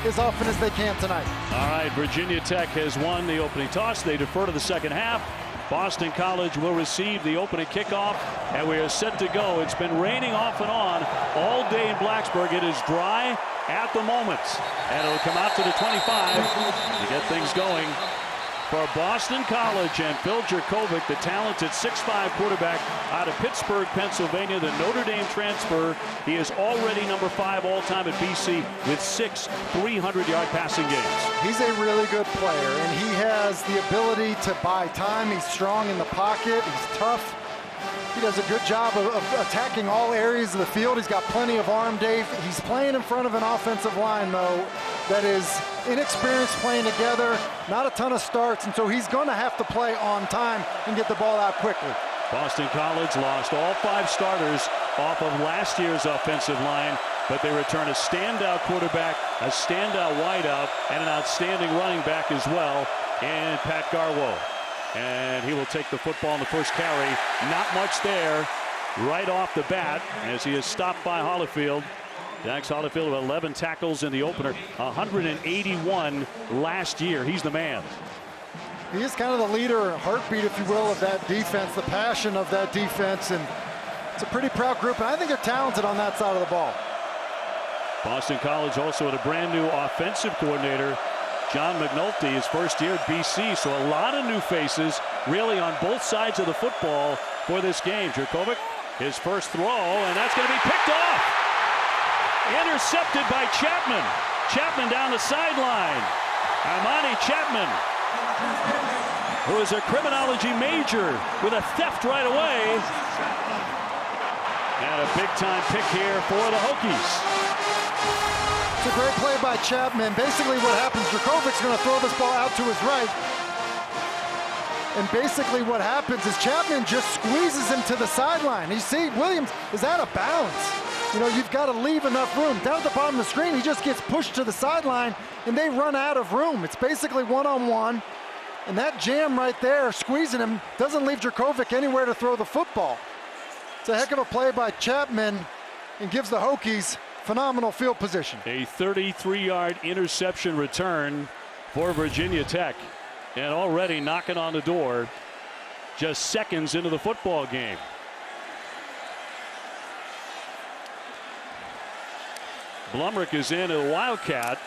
as often as they can tonight. All right, Virginia Tech has won the opening toss. They defer to the second half. Boston College will receive the opening kickoff, and we are set to go. It's been raining off and on all day in Blacksburg. It is dry at the moment, and it'll come out to the 25 to get things going for Boston College. And Phil Jerkovic, the talented 6'5" quarterback out of Pittsburgh, Pennsylvania, the Notre Dame transfer. He is already number 5 all-time at BC with 6 300-yard passing games. He's a really good player, and he has the ability to buy time. He's strong in the pocket. He's tough. He does a good job of attacking all areas of the field. He's got plenty of arm, Dave. He's playing in front of an offensive line, though, that is inexperienced playing together, not a ton of starts, and so he's going to have to play on time and get the ball out quickly. Boston College lost all 5 starters off of last year's offensive line, but they return a standout quarterback, a standout wideout, and an outstanding running back as well, and Pat Garwo. And he will take the football in the first carry. Not much there right off the bat as he is stopped by Hollifield. Dax Hollifield with 11 tackles in the opener, 181 last year. He's the man. He is kind of the leader, heartbeat, if you will, of that defense, the passion of that defense, and it's a pretty proud group, and I think they're talented on that side of the ball. Boston College also with a brand new offensive coordinator, John McNulty, his first year at BC, so a lot of new faces really on both sides of the football for this game. Jerkovic, his first throw, and that's going to be picked off. Intercepted by Chapman. Chapman down the sideline. Armani Chapman, who is a criminology major, with a theft right away. And a big-time pick here for the Hokies. It's a great play by Chapman. Basically what happens, Jerkovic's going to throw this ball out to his right. And basically what happens is Chapman just squeezes him to the sideline. You see, Williams is out of bounds. You know, you've got to leave enough room. Down at the bottom of the screen, he just gets pushed to the sideline, and they run out of room. It's basically one-on-one. And that jam right there, squeezing him, doesn't leave Jerkovic anywhere to throw the football. It's a heck of a play by Chapman and gives the Hokies phenomenal field position. A 33-yard interception return for Virginia Tech, and already knocking on the door just seconds into the football game. Blumrick is in a Wildcat.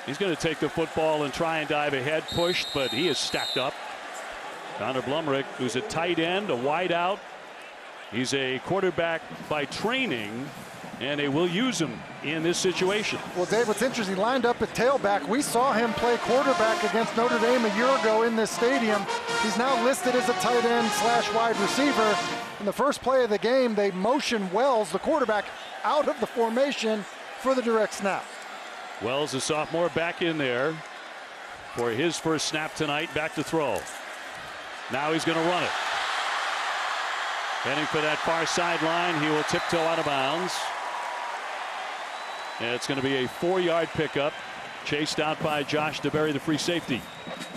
He's going to take the football and try and dive ahead, pushed, but he is stacked up. Connor Blumrick, who's a tight end, a wide out. He's a quarterback by training, and they will use him in this situation. Well, Dave, what's interesting, lined up at tailback. We saw him play quarterback against Notre Dame a year ago in this stadium. He's now listed as a tight end / wide receiver. In the first play of the game, they motion Wells, the quarterback, out of the formation for the direct snap. Wells, the sophomore, back in there for his first snap tonight, back to throw. Now he's going to run it. Heading for that far sideline, he will tiptoe out of bounds. And it's going to be a 4-yard pickup, chased out by Josh DeBerry, the free safety.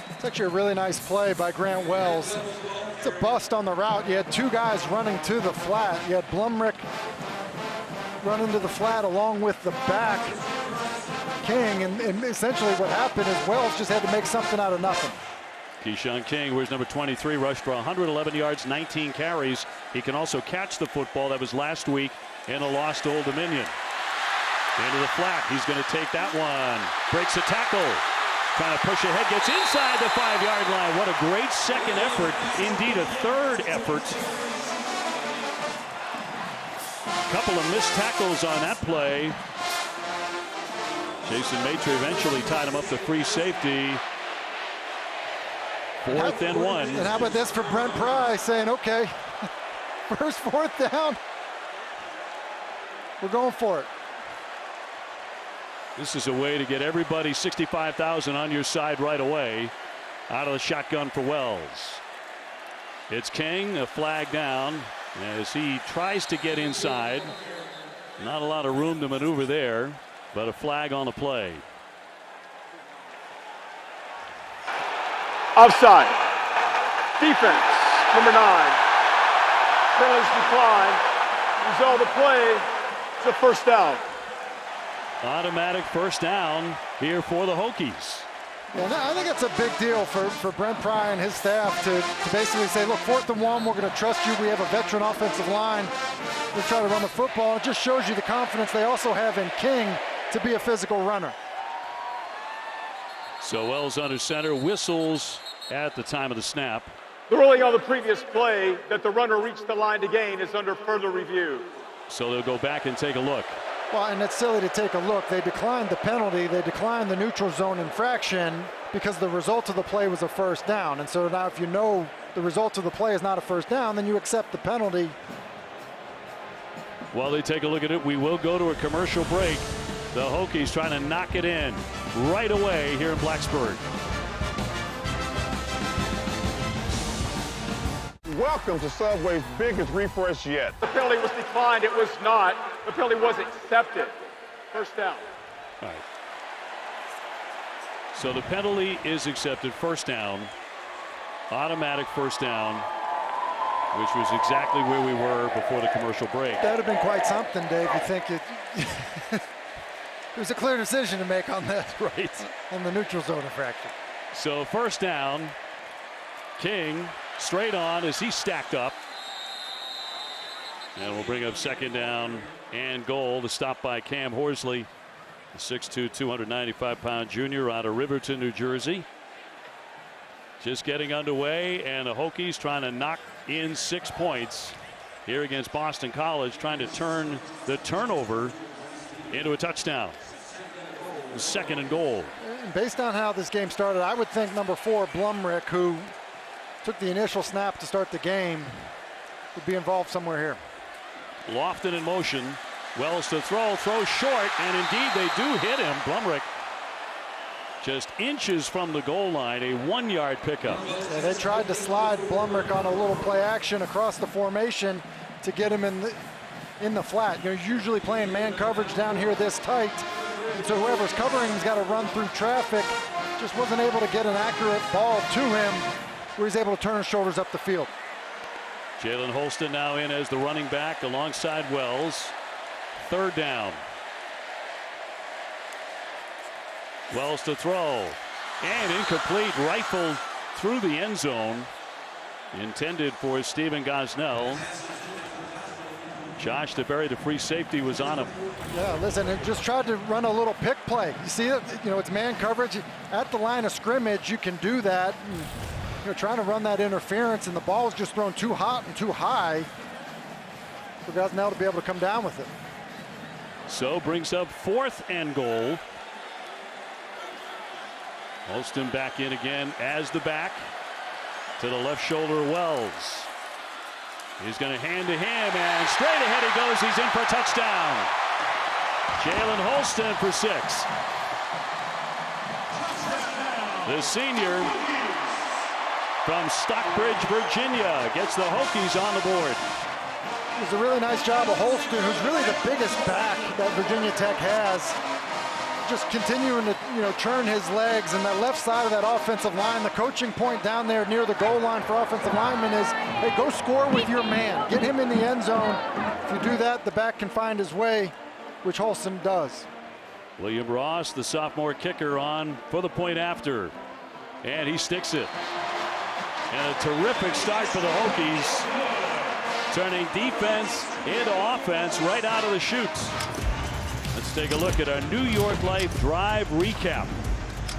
It's actually a really nice play by Grant Wells. It's a bust on the route. You had 2 guys running to the flat. You had Blumrick running to the flat along with the back, King, and essentially what happened is Wells just had to make something out of nothing. Keyshawn King, where's number 23, rushed for 111 yards, 19 carries. He can also catch the football. That was last week in a loss to Old Dominion. Into the flat, he's going to take that one. Breaks a tackle, trying to push ahead, gets inside the 5-yard line. What a great second effort, indeed a third effort. Couple of missed tackles on that play. Jason Maitre eventually tied him up to free safety. 4th and 1. And how about this for Brent Pry saying, okay, first 4th down, we're going for it. This is a way to get everybody 65,000 on your side right away. Out of the shotgun for Wells. It's King, a flag down as he tries to get inside. Not a lot of room to maneuver there, but a flag on the play. Offside. Defense, number 9. Penalties decline. Result of the play, it's a first down. Automatic first down here for the Hokies. And I think it's a big deal for Brent Pry and his staff to basically say, look, 4th and 1, we're going to trust you. We have a veteran offensive line. We'll try to run the football. It just shows you the confidence they also have in King to be a physical runner. So Wells under center, whistles at the time of the snap. The ruling on the previous play that the runner reached the line to gain is under further review. So they'll go back and take a look. Well, and it's silly to take a look. They declined the penalty. They declined the neutral zone infraction because the result of the play was a first down. And so now if you know the result of the play is not a first down, then you accept the penalty. While they take a look at it, we will go to a commercial break. The Hokies trying to knock it in right away here in Blacksburg. Welcome to Subway's biggest refresh yet. The penalty was declined. It was not. The penalty was accepted. First down. All right. So the penalty is accepted. First down. Automatic first down, which was exactly where we were before the commercial break. That would have been quite something, Dave. You think it it was a clear decision to make on that, right? On the neutral zone infraction. So first down, King straight on as he stacked up. And we'll bring up second down and goal. The stop by Cam Horsley, the 6'2", 295-pound junior out of Riverton, New Jersey. Just getting underway, and the Hokies trying to knock in 6 points here against Boston College, trying to turn the turnover into a touchdown. Second and goal. Based on how this game started, I would think number 4, Blumrick, who took the initial snap to start the game, would be involved somewhere here. Lofton in motion. Wells to throws short, and indeed they do hit him. Blumrick just inches from the goal line, a 1-yard pickup. Yeah, they tried to slide Blumrick on a little play action across the formation to get him in the flat. You know, usually playing man coverage down here this tight, and so whoever's covering has got to run through traffic. Just wasn't able to get an accurate ball to him where he's able to turn his shoulders up the field. Jalen Holston now in as the running back alongside Wells. Third down. Wells to throw, and incomplete, rifled through the end zone, intended for Stephen Gosnell. Josh DeBerry, the free safety, was on him. Yeah, listen, it just tried to run a little pick play. You see it, you know, it's man coverage at the line of scrimmage. You can do that. And, you know, trying to run that interference, and the ball is just thrown too hot and too high for Gosnell to be able to come down with it. So brings up 4th and goal. Holston back in again as the back to the left shoulder. Wells. He's going to hand to him, and straight ahead he goes. He's in for a touchdown. Jalen Holston for 6. The senior from Stockbridge, Virginia, gets the Hokies on the board. It was a really nice job of Holston, who's really the biggest back that Virginia Tech has. Just continuing to, you know, churn his legs, and that left side of that offensive line, the coaching point down there near the goal line for offensive linemen is, hey, go score with your man. Get him in the end zone. If you do that, the back can find his way, which Holston does. William Ross, the sophomore kicker, on for the point after, and he sticks it. And a terrific start for the Hokies, turning defense into offense right out of the chutes. Let's take a look at our New York Life drive recap.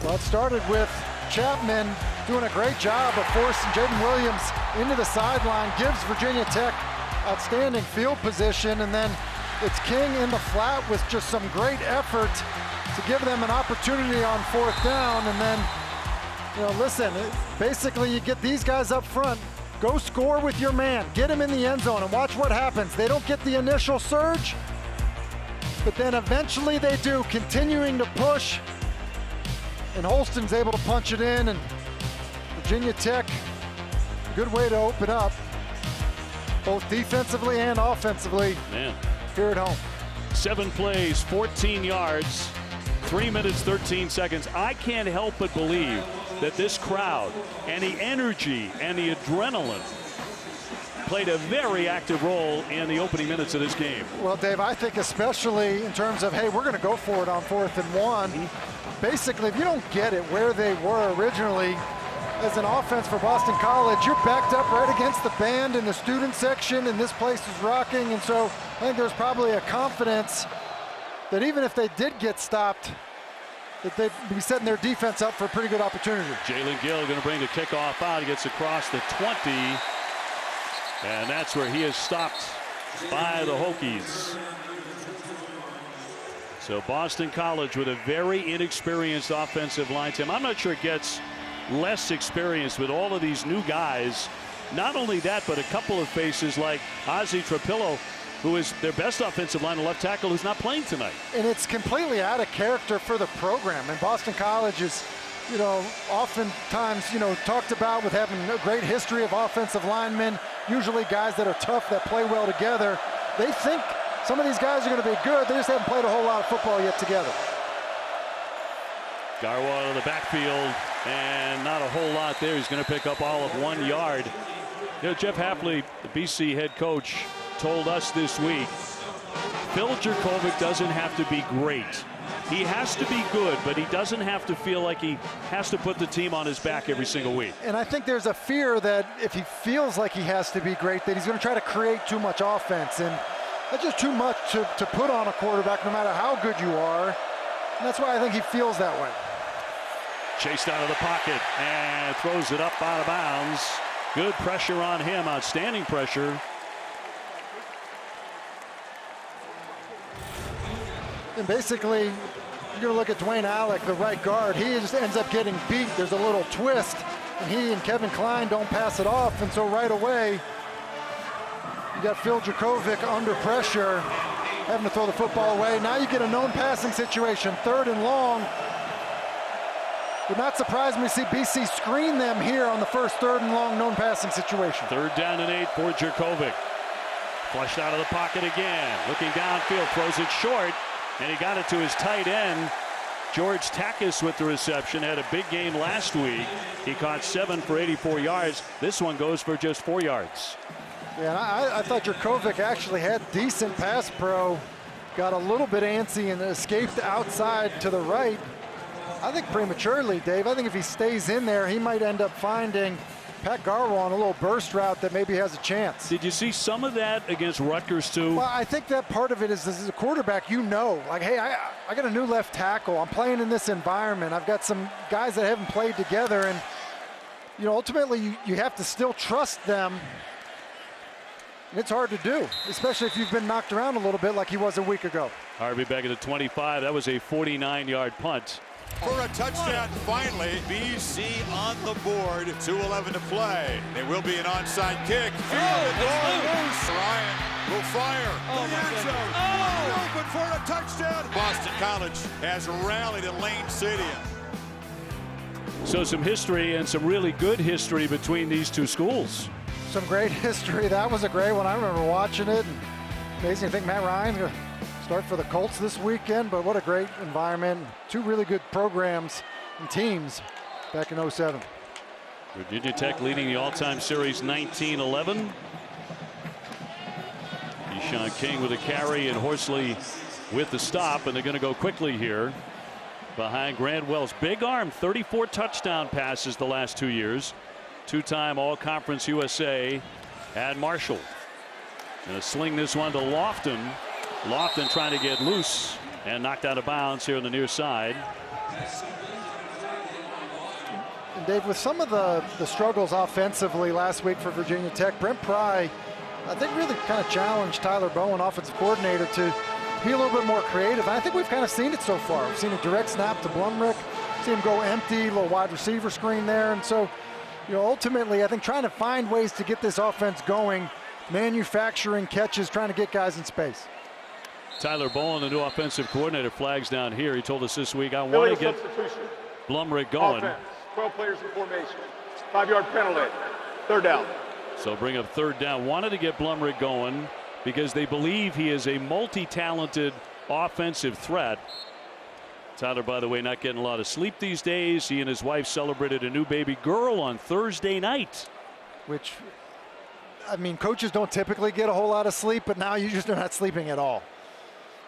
Well, it started with Chapman doing a great job of forcing Jaden Williams into the sideline, gives Virginia Tech outstanding field position, and then it's King in the flat with just some great effort to give them an opportunity on 4th down. And then, you know, listen, basically you get these guys up front, go score with your man, get him in the end zone, and watch what happens. They don't get the initial surge, but then eventually they do, continuing to push, and Holston's able to punch it in, and Virginia Tech, good way to open up, both defensively and offensively. Man. Here at home. 7 plays, 14 yards, 3 minutes, 13 seconds. I can't help but believe that this crowd and the energy and the adrenaline played a very active role in the opening minutes of this game. Well, Dave, I think especially in terms of, hey, we're going to go for it on 4th and 1. Basically, if you don't get it where they were originally as an offense for Boston College, you're backed up right against the band in the student section, and this place is rocking. And so I think there's probably a confidence that even if they did get stopped, that they'd be setting their defense up for a pretty good opportunity. Jalen Gill going to bring the kickoff out. He gets across the 20. And that's where he is stopped by the Hokies. So Boston College with a very inexperienced offensive line team. I'm not sure it gets less experience with all of these new guys. Not only that, but a couple of faces like Ozzie Trapillo, who is their best offensive line, left tackle, who's not playing tonight. And it's completely out of character for the program. And Boston College is, oftentimes, talked about with having a great history of offensive linemen, usually guys that are tough, that play well together. They think some of these guys are going to be good. They just haven't played a whole lot of football yet together. Garwa in the backfield, and not a whole lot there. He's going to pick up all of 1 yard. Jeff Hafley, the BC head coach, told us this week, Phil Jurkovec doesn't have to be great. He has to be good, but he doesn't have to feel like he has to put the team on his back every single week. And I think there's a fear that if he feels like he has to be great, that he's going to try to create too much offense. And that's just too much to put on a quarterback, no matter how good you are. And that's why I think he feels that way. Chased out of the pocket and throws it up out of bounds. Good pressure on him, outstanding pressure. And basically, you're going to look at Dwayne Alec, the right guard. He just ends up getting beat. There's a little twist, and he and Kevin Klein don't pass it off. And so right away, you got Phil Jurkovec under pressure, having to throw the football away. Now you get a known passing situation, 3rd and long. Would not surprise me to see BC screen them here on the first 3rd and long known passing situation. 3rd down and 8 for Jurkovec. Flushed out of the pocket again. Looking downfield, throws it short. And he got it to his tight end, George Takis, with the reception. Had a big game last week. He caught 7 for 84 yards. This one goes for just 4 yards. Yeah, I thought Jurkovec actually had decent pass pro. Got a little bit antsy and escaped outside to the right. I think prematurely, Dave. I think if he stays in there, he might end up finding Pat Garwa on a little burst route that maybe has a chance. Did you see some of that against Rutgers too? Well, I think that part of it is, as a quarterback, like, hey, I got a new left tackle. I'm playing in this environment. I've got some guys that haven't played together, and ultimately you have to still trust them. And it's hard to do, especially if you've been knocked around a little bit like he was a week ago. Harvey back at the 25. That was a 49-yard punt. For a touchdown, finally. BC on the board. 2:11 to play. There will be an onside kick. Loose. Ryan will fire. Open for a touchdown. Boston College has rallied at Lane City. So some history, and some really good history between these two schools. Some great history. That was a great one. I remember watching it. Amazing. I think Matt Ryan's going to start for the Colts this weekend, but what a great environment. 2 really good programs and teams back in '07. Virginia Tech leading the all-time series 19-11. Keyshawn King with a carry, and Horsley with the stop, and they're going to go quickly here behind Grant Wells. Big arm, 34 touchdown passes the last 2 years. 2-time All-Conference USA at Marshall. Going to sling this one to Lofton. Lofton trying to get loose and knocked out of bounds here on the near side. And Dave, with some of the struggles offensively last week for Virginia Tech, Brent Pry, I think, really kind of challenged Tyler Bowen, offensive coordinator, to be a little bit more creative. And I think we've kind of seen it so far. We've seen a direct snap to Blumrick, see him go empty, a little wide receiver screen there. And so, ultimately, I think trying to find ways to get this offense going, manufacturing catches, trying to get guys in space. Tyler Bowen, the new offensive coordinator, flags down here. He told us this week, I want to get Blumrick going. Offense, 12 players in formation. 5-yard penalty. 3rd down. So bring up 3rd down. Wanted to get Blumrick going because they believe he is a multi-talented offensive threat. Tyler, by the way, not getting a lot of sleep these days. He and his wife celebrated a new baby girl on Thursday night. Which I mean, coaches don't typically get a whole lot of sleep, but now you just are not sleeping at all.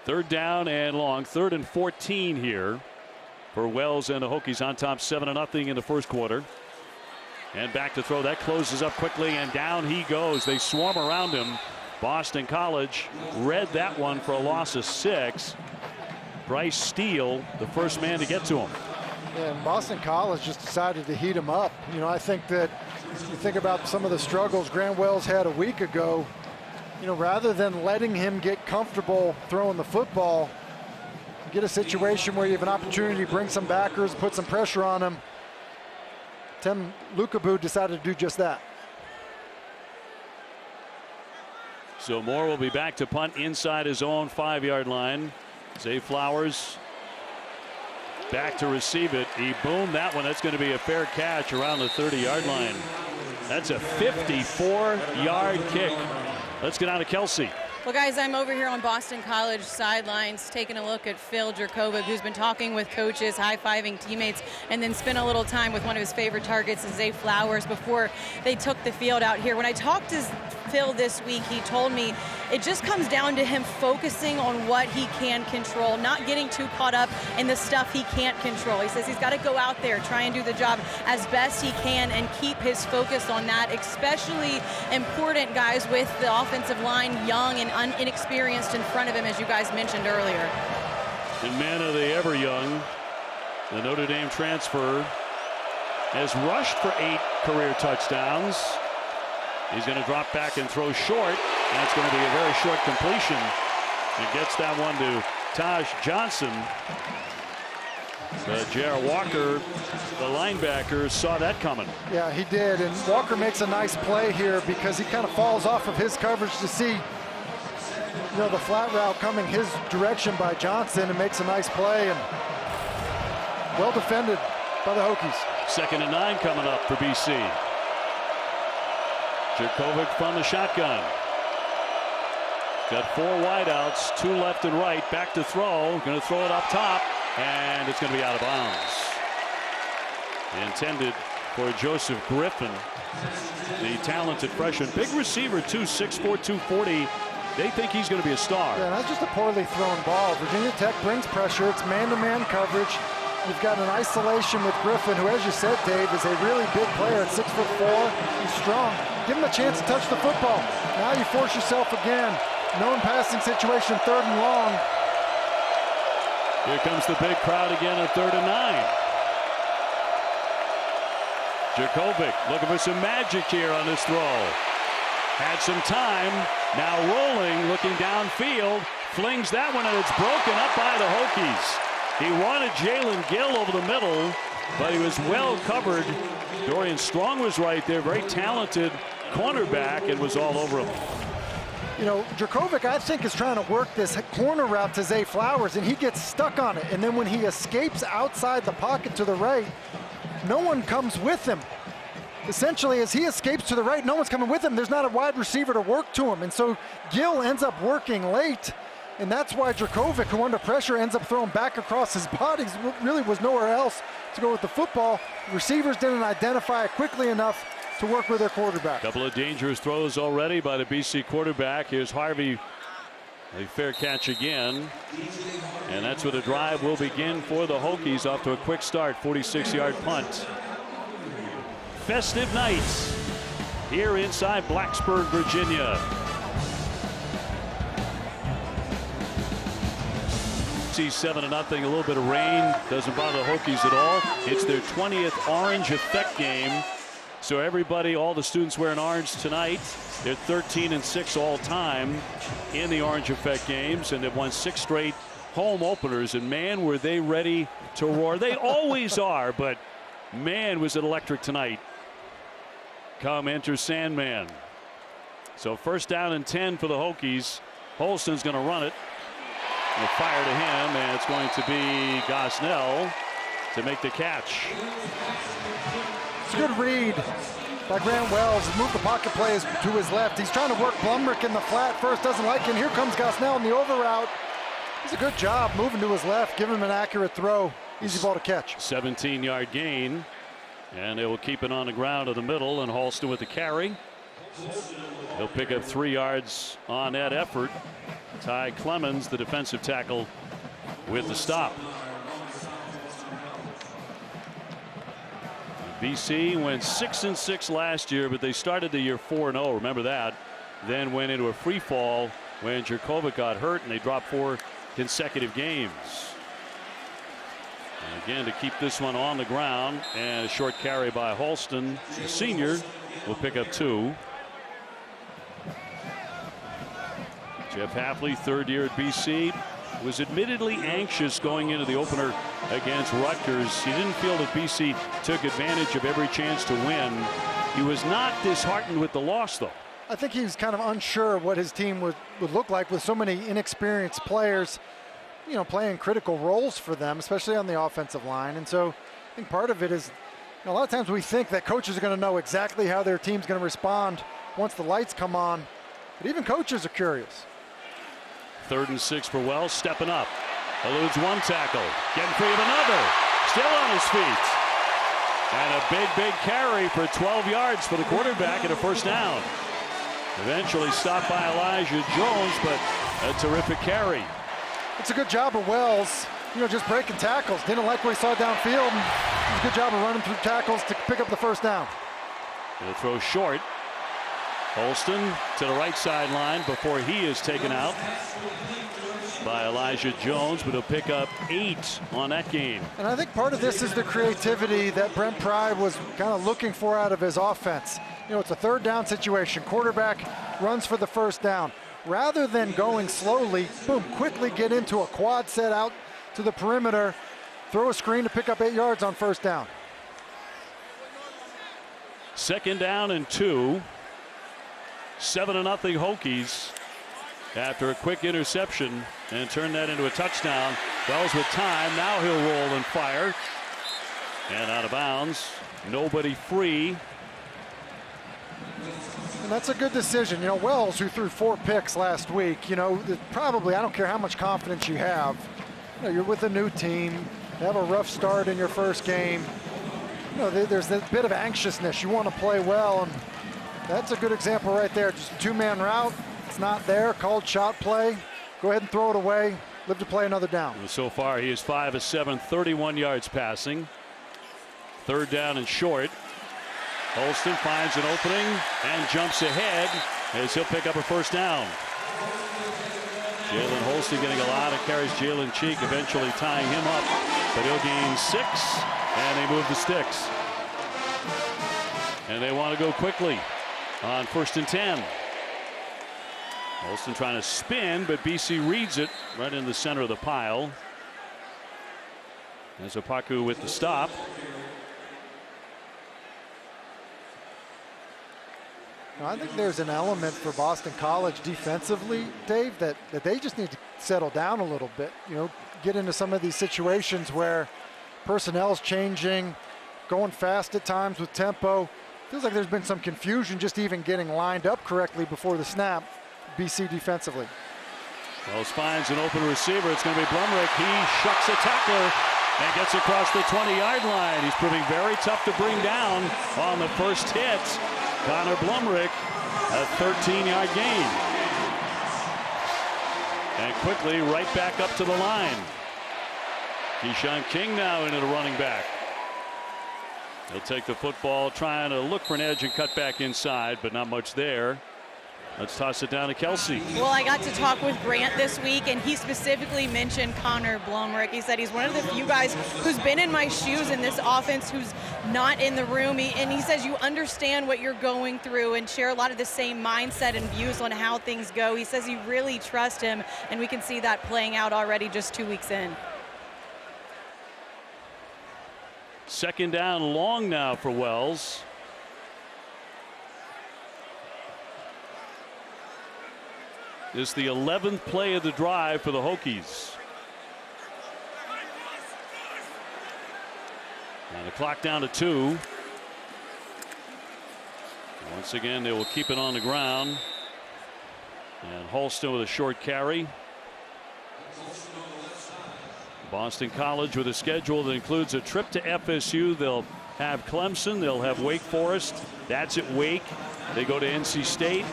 3rd down and long. 3rd and 14 here for Wells and the Hokies on top 7-0 in the first quarter. And back to throw. That closes up quickly, and down he goes. They swarm around him. Boston College read that one for a loss of 6. Bryce Steele, the first man to get to him. Yeah, and Boston College just decided to heat him up. You know, I think that you think about some of the struggles Grant Wells had a week ago. You know, rather than letting him get comfortable throwing the football, you get a situation where you have an opportunity to bring some backers, put some pressure on him. Tim Lukabu decided to do just that. So Moore will be back to punt inside his own 5-yard line. Zay Flowers back to receive it. He boomed that one. That's going to be a fair catch around the 30-yard line. That's a 54-yard kick. Let's get on to Kelsey. Well, guys, I'm over here on Boston College sidelines taking a look at Phil Jerkovic, who's been talking with coaches, high-fiving teammates, and then spent a little time with one of his favorite targets, Zay Flowers, before they took the field out here. When I talked to Phil this week, he told me it just comes down to him focusing on what he can control, not getting too caught up in the stuff he can't control. He says he's got to go out there, try and do the job as best he can and keep his focus on that, especially important guys with the offensive line, young and inexperienced in front of him, as you guys mentioned earlier. And man of the ever young, the Notre Dame transfer, has rushed for 8 career touchdowns. He's going to drop back and throw short. That's going to be a very short completion. And gets that one to Taj Johnson. J.R. Walker, the linebacker, saw that coming. Yeah, he did. And Walker makes a nice play here because he kind of falls off of his coverage to see, you know, the flat route coming his direction by Johnson, and makes a nice play, and well defended by the Hokies. 2nd and 9 coming up for BC. Jerkovic from the shotgun. Got 4 wideouts, 2 left and right. Back to throw. Going to throw it up top, and it's going to be out of bounds. Intended for Joseph Griffin, the talented freshman. Big receiver, too, 6'4", 240. They think he's going to be a star. Yeah, that's just a poorly thrown ball. Virginia Tech brings pressure. It's man-to-man coverage. You've got an isolation with Griffin, who, as you said, Dave, is a really big player at 6'4". He's strong. Give him a chance to touch the football. Now you force yourself again. Known passing situation, 3rd and long. Here comes the big crowd again at 3rd and 9. Jerkovic looking for some magic here on this throw. Had some time. Now rolling, looking downfield. Flings that one, and it's broken up by the Hokies. He wanted Jalen Gill over the middle, but he was well covered. Dorian Strong was right there, very talented cornerback, and was all over him. You know, Jerkovic, I think, is trying to work this corner route to Zay Flowers, and he gets stuck on it. And then when he escapes outside the pocket to the right, no one comes with him. Essentially, as he escapes to the right, no one's coming with him. There's not a wide receiver to work to him. And so Gill ends up working late. And that's why Jerkovic, who under pressure, ends up throwing back across his body. Really was nowhere else to go with the football. Receivers didn't identify it quickly enough to work with their quarterback. Couple of dangerous throws already by the BC quarterback. Here's Harvey. A fair catch again. And that's where the drive will begin for the Hokies. Off to a quick start. 46-yard punt. Festive nights here inside Blacksburg, Virginia. See 7-0, a little bit of rain doesn't bother the Hokies at all. It's their 20th Orange Effect game. So everybody, all the students wearing orange tonight. They're 13-6 all time in the Orange Effect games, and they've won 6 straight home openers. And man, were they ready to roar. They always are, but man, was it electric tonight. Come enter Sandman. So 1st down and 10 for the Hokies. Holston's going to run it. We'll fire to him, and it's going to be Gosnell to make the catch. It's a good read by Grant Wells. Move the pocket plays to his left. He's trying to work Blumrick in the flat first. Doesn't like it. Here comes Gosnell in the over route. He's a good job moving to his left. Give him an accurate throw. Easy ball to catch. 17-yard gain. And they will keep it on the ground of the middle, and Holston with the carry. He'll pick up 3 yards on that effort. Ty Clemens, the defensive tackle, with the stop. BC went 6-6 last year, but they started the year 4-0. Remember that. Then went into a free fall when Jurkovec got hurt, and they dropped 4 consecutive games. And again, to keep this one on the ground, and a short carry by Holston, the senior, will pick up 2. Jeff Hafley, 3rd year at BC, was admittedly anxious going into the opener against Rutgers. He didn't feel that BC took advantage of every chance to win. He was not disheartened with the loss, though. I think he was kind of unsure what his team would look like with so many inexperienced players, you know, playing critical roles for them, especially on the offensive line. And so I think part of it is, you know, a lot of times we think that coaches are going to know exactly how their team's going to respond once the lights come on, but even coaches are curious. 3rd and 6 for Wells, stepping up. Eludes 1 tackle, getting free of another, still on his feet. And a big carry for 12 yards for the quarterback and a 1st down. Eventually stopped by Elijah Jones, but a terrific carry. It's a good job of Wells, you know, just breaking tackles. Didn't like what he saw downfield. It's a good job of running through tackles to pick up the 1st down. He'll throw short. Holston to the right sideline before he is taken out by Elijah Jones, but he'll pick up 8 on that game. And I think part of this is the creativity that Brent Pry was kind of looking for out of his offense. You know, it's a 3rd down situation. Quarterback runs for the 1st down. Rather than going slowly, boom, quickly get into a quad set out to the perimeter, throw a screen to pick up 8 yards on 1st down. 2nd down and 2. 7-0 Hokies after a quick interception and turn that into a touchdown. Wells with time. Now he'll roll and fire. And out of bounds. Nobody free. And that's a good decision. You know, Wells, who threw 4 picks last week, you know, probably, I don't care how much confidence you have. You know, you're with a new team. You have a rough start in your 1st game. You know, there's a bit of anxiousness. You want to play well, and that's a good example right there. Just a 2-man route. It's not there. Called shot play. Go ahead and throw it away. Live to play another down. So far, he is 5 of 7, 31 yards passing. 3rd down and short. Holston finds an opening and jumps ahead as he'll pick up a 1st down. Jalen Holston getting a lot of carries. Jalen Cheek eventually tying him up, but he'll gain 6, and they move the sticks. And they want to go quickly on 1st and 10. Holston trying to spin, but BC reads it right in the center of the pile. There's Opaku with the stop. I think there's an element for Boston College defensively, Dave, that they just need to settle down a little bit. You know, get into some of these situations where personnel's changing, going fast at times with tempo. Feels like there's been some confusion just even getting lined up correctly before the snap. BC defensively. Wells finds an open receiver. It's going to be Blumrick. He shucks a tackler and gets across the 20-yard line. He's proving very tough to bring down on the first hit. Connor Blumrick, a 13-yard gain. And quickly right back up to the line. Keyshawn King now into the running back. He'll take the football, trying to look for an edge and cut back inside, but not much there. Let's toss it down to Kelsey. Well, I got to talk with Grant this week, and he specifically mentioned Connor Blumrick. He said he's one of the few guys who's been in my shoes in this offense who's not in the room. And he says you understand what you're going through and share a lot of the same mindset and views on how things go. He says you really trust him, and we can see that playing out already just 2 weeks in. 2nd down long now for Wells. This is the 11th play of the drive for the Hokies. And the clock down to 2. Once again, they will keep it on the ground. And Holston with a short carry. Boston College with a schedule that includes a trip to FSU. They'll have Clemson. They'll have Wake Forest. That's at Wake. They go to NC State.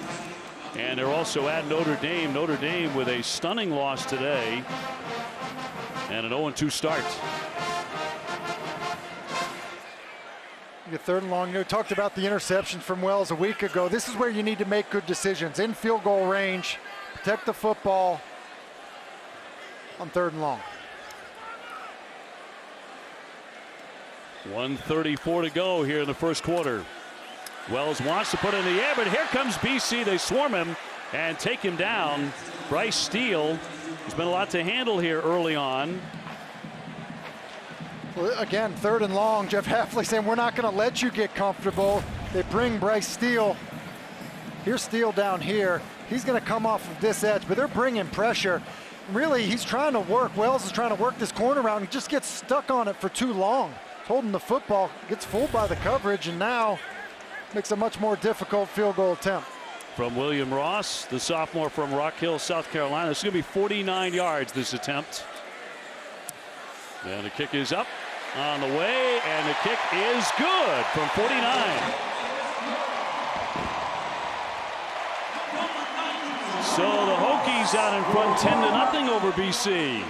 And they're also at Notre Dame. Notre Dame with a stunning loss today and an 0-2 start. Your 3rd and long. You talked about the interception from Wells a week ago. This is where you need to make good decisions in field goal range, protect the football on 3rd and long. 1:34 to go here in the first quarter. Wells wants to put it in the air, but here comes BC. They swarm him and take him down. Bryce Steele has been a lot to handle here early on. Well, again, 3rd and long. Jeff Hafley saying we're not going to let you get comfortable. They bring Bryce Steele. Here's Steele down here. He's going to come off of this edge, but they're bringing pressure. Really, he's trying to work. Wells is trying to work this corner around. He just gets stuck on it for too long. Holding the football, gets fooled by the coverage, and now makes a much more difficult field goal attempt. From William Ross, the sophomore from Rock Hill, South Carolina. This is going to be 49 yards, this attempt. And the kick is up on the way, and the kick is good from 49. So the Hokies out in front 10-0 over BC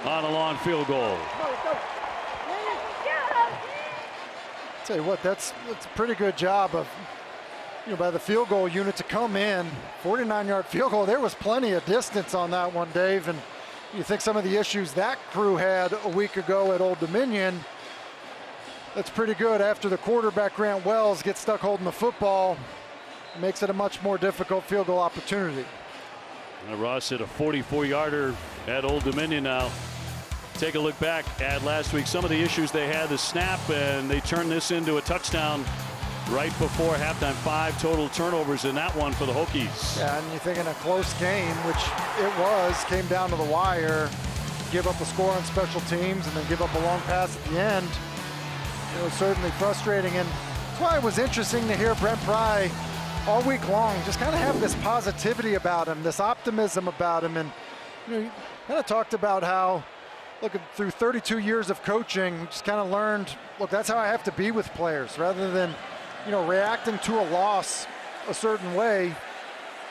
on a long field goal. Tell you what, that's a pretty good job of, by the field goal unit to come in. 49-yard field goal. There was plenty of distance on that one, Dave. And you think some of the issues that crew had a week ago at Old Dominion, that's pretty good after the quarterback, Grant Wells, gets stuck holding the football. It makes it a much more difficult field goal opportunity. Ross hit a 44-yarder at Old Dominion now. Take a look back at last week. Some of the issues they had, the snap, and they turned this into a touchdown right before halftime. 5 total turnovers in that one for the Hokies. Yeah, and you're thinking a close game, which it was, came down to the wire, give up a score on special teams, and then give up a long pass at the end. It was certainly frustrating, and that's why it was interesting to hear Brent Pry all week long just kind of have this positivity about him, this optimism about him. And he kind of talked about how, look, through 32 years of coaching, just kind of learned, look, that's how I have to be with players, rather than, reacting to a loss a certain way,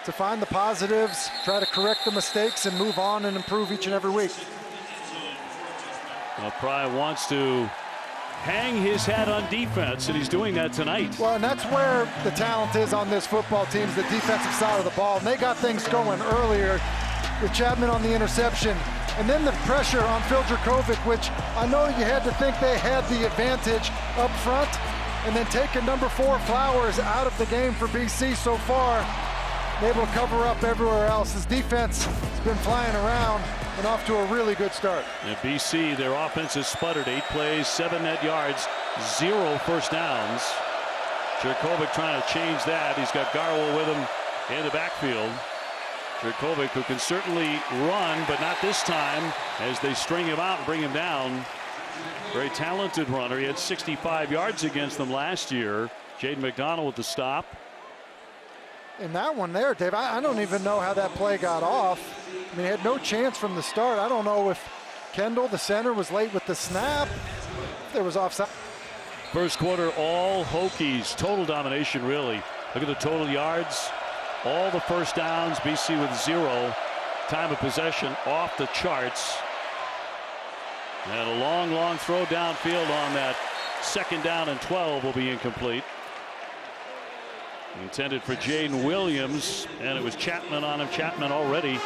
to find the positives, try to correct the mistakes, and move on and improve each and every week. Well, Pry wants to hang his hat on defense, and he's doing that tonight. Well, and that's where the talent is on this football team, is the defensive side of the ball. And they got things going earlier with Chapman on the interception. And then the pressure on Phil Dracovic, which I know you had to think they had the advantage up front. And then taking number 4 Flowers out of the game for BC so far, able to cover up everywhere else. His defense has been flying around and off to a really good start. And BC, their offense has sputtered. 8 plays, 7 net yards, 0 first downs. Dracovic trying to change that. He's got Garwell with him in the backfield. Dracovic, who can certainly run, but not this time, as they string him out and bring him down. Very talented runner. He had 65 yards against them last year. Jaden McDonald with the stop. In that one there, Dave, I don't even know how that play got off. I mean, he had no chance from the start. I don't know if Kendall, the center, was late with the snap. If there was offside. First quarter, all Hokies. Total domination, really. Look at the total yards. All the first downs, BC with 0. Time of possession off the charts. And a long throw downfield on that 2nd down and 12 will be incomplete. Intended for Jaden Williams, and it was Chapman on him. Chapman already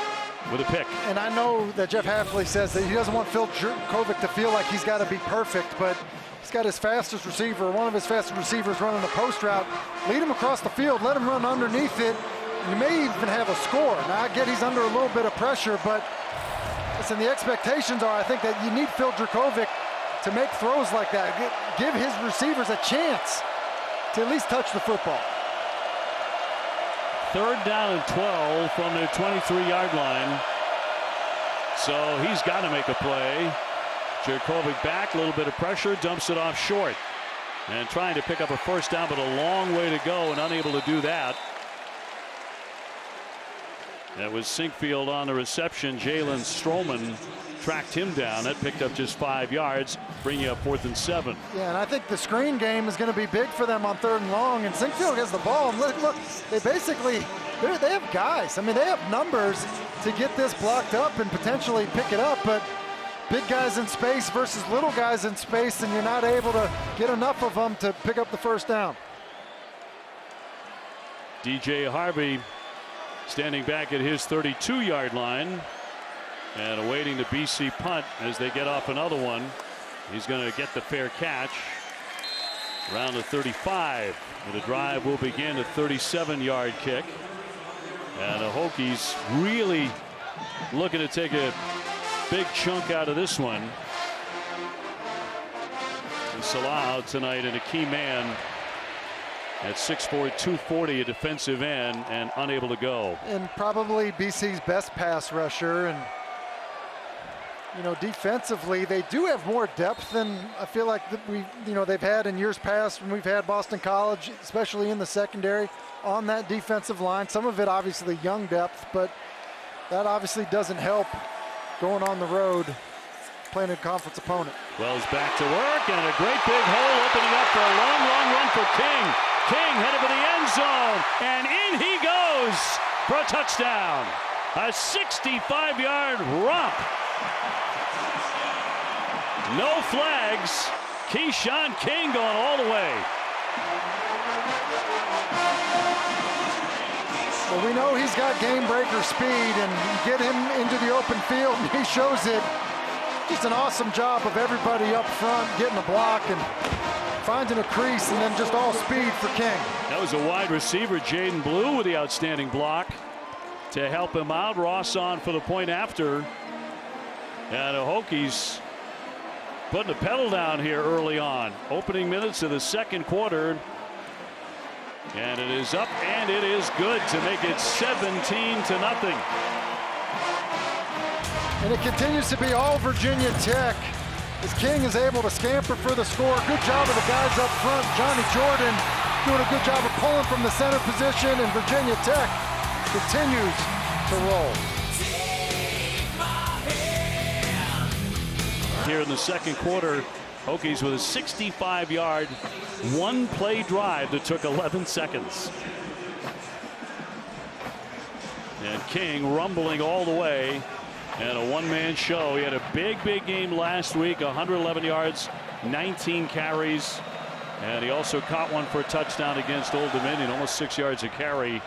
with a pick. And I know that Jeff Hafley says that he doesn't want Phil Dracovic to feel like he's got to be perfect, but he's got his fastest receiver, one of his fastest receivers, running a post route. Lead him across the field, let him run underneath it. You may even have a score. Now, I get he's under a little bit of pressure, but listen, the expectations are, I think, that you need Phil Dracovic to make throws like that. Give his receivers a chance to at least touch the football. 3rd down and 12 from their 23-yard line. So he's got to make a play. Dracovic back, a little bit of pressure, dumps it off short. And trying to pick up a first down, but a long way to go, and unable to do that. That was Sinkfield on the reception. Jalen Stroman tracked him down. That picked up just 5 yards, bringing up 4th and 7. Yeah, and I think the screen game is going to be big for them on 3rd and long. And Sinkfield has the ball. And look, they basically, they have guys. I mean, they have numbers to get this blocked up and potentially pick it up. But big guys in space versus little guys in space, and you're not able to get enough of them to pick up the 1st down. DJ Harvey standing back at his 32-yard line and awaiting the BC punt as they get off another one. He's going to get the fair catch around the 35. And the drive will begin a 37-yard kick. And the Hokies really looking to take a big chunk out of this one. And Salah out tonight in a key man at 6'4", 240, a defensive end, and unable to go. And probably BC's best pass rusher. And defensively, they do have more depth than I feel like they've had in years past when we've had Boston College, especially in the secondary on that defensive line. Some of it obviously young depth, but that obviously doesn't help going on the road playing a conference opponent. Wells back to work, and a great big hole opening up for a long, long run for King. King headed for the end zone, and in he goes for a touchdown. A 65-yard romp. No flags. Keyshawn King going all the way. Well, we know he's got game breaker speed, and you get him into the open field, and he shows it. Just an awesome job of everybody up front getting a block and finding a crease, and then just all speed for King. That was a wide receiver, Jaden Blue, with the outstanding block to help him out. Ross on for the point after. And the Hokies putting the pedal down here early on. Opening minutes of the 2nd quarter. And it is up, and it is good to make it 17-0. And it continues to be all Virginia Tech as King is able to scamper for the score. Good job of the guys up front. Johnny Jordan doing a good job of pulling from the center position, and Virginia Tech continues to roll. Here in the 2nd quarter, Hokies with a 65-yard, one-play drive that took 11 seconds. And King rumbling all the way. And a one-man show. He had a big game last week, 111 yards, 19 carries. And he also caught one for a touchdown against Old Dominion, almost 6 yards a carry.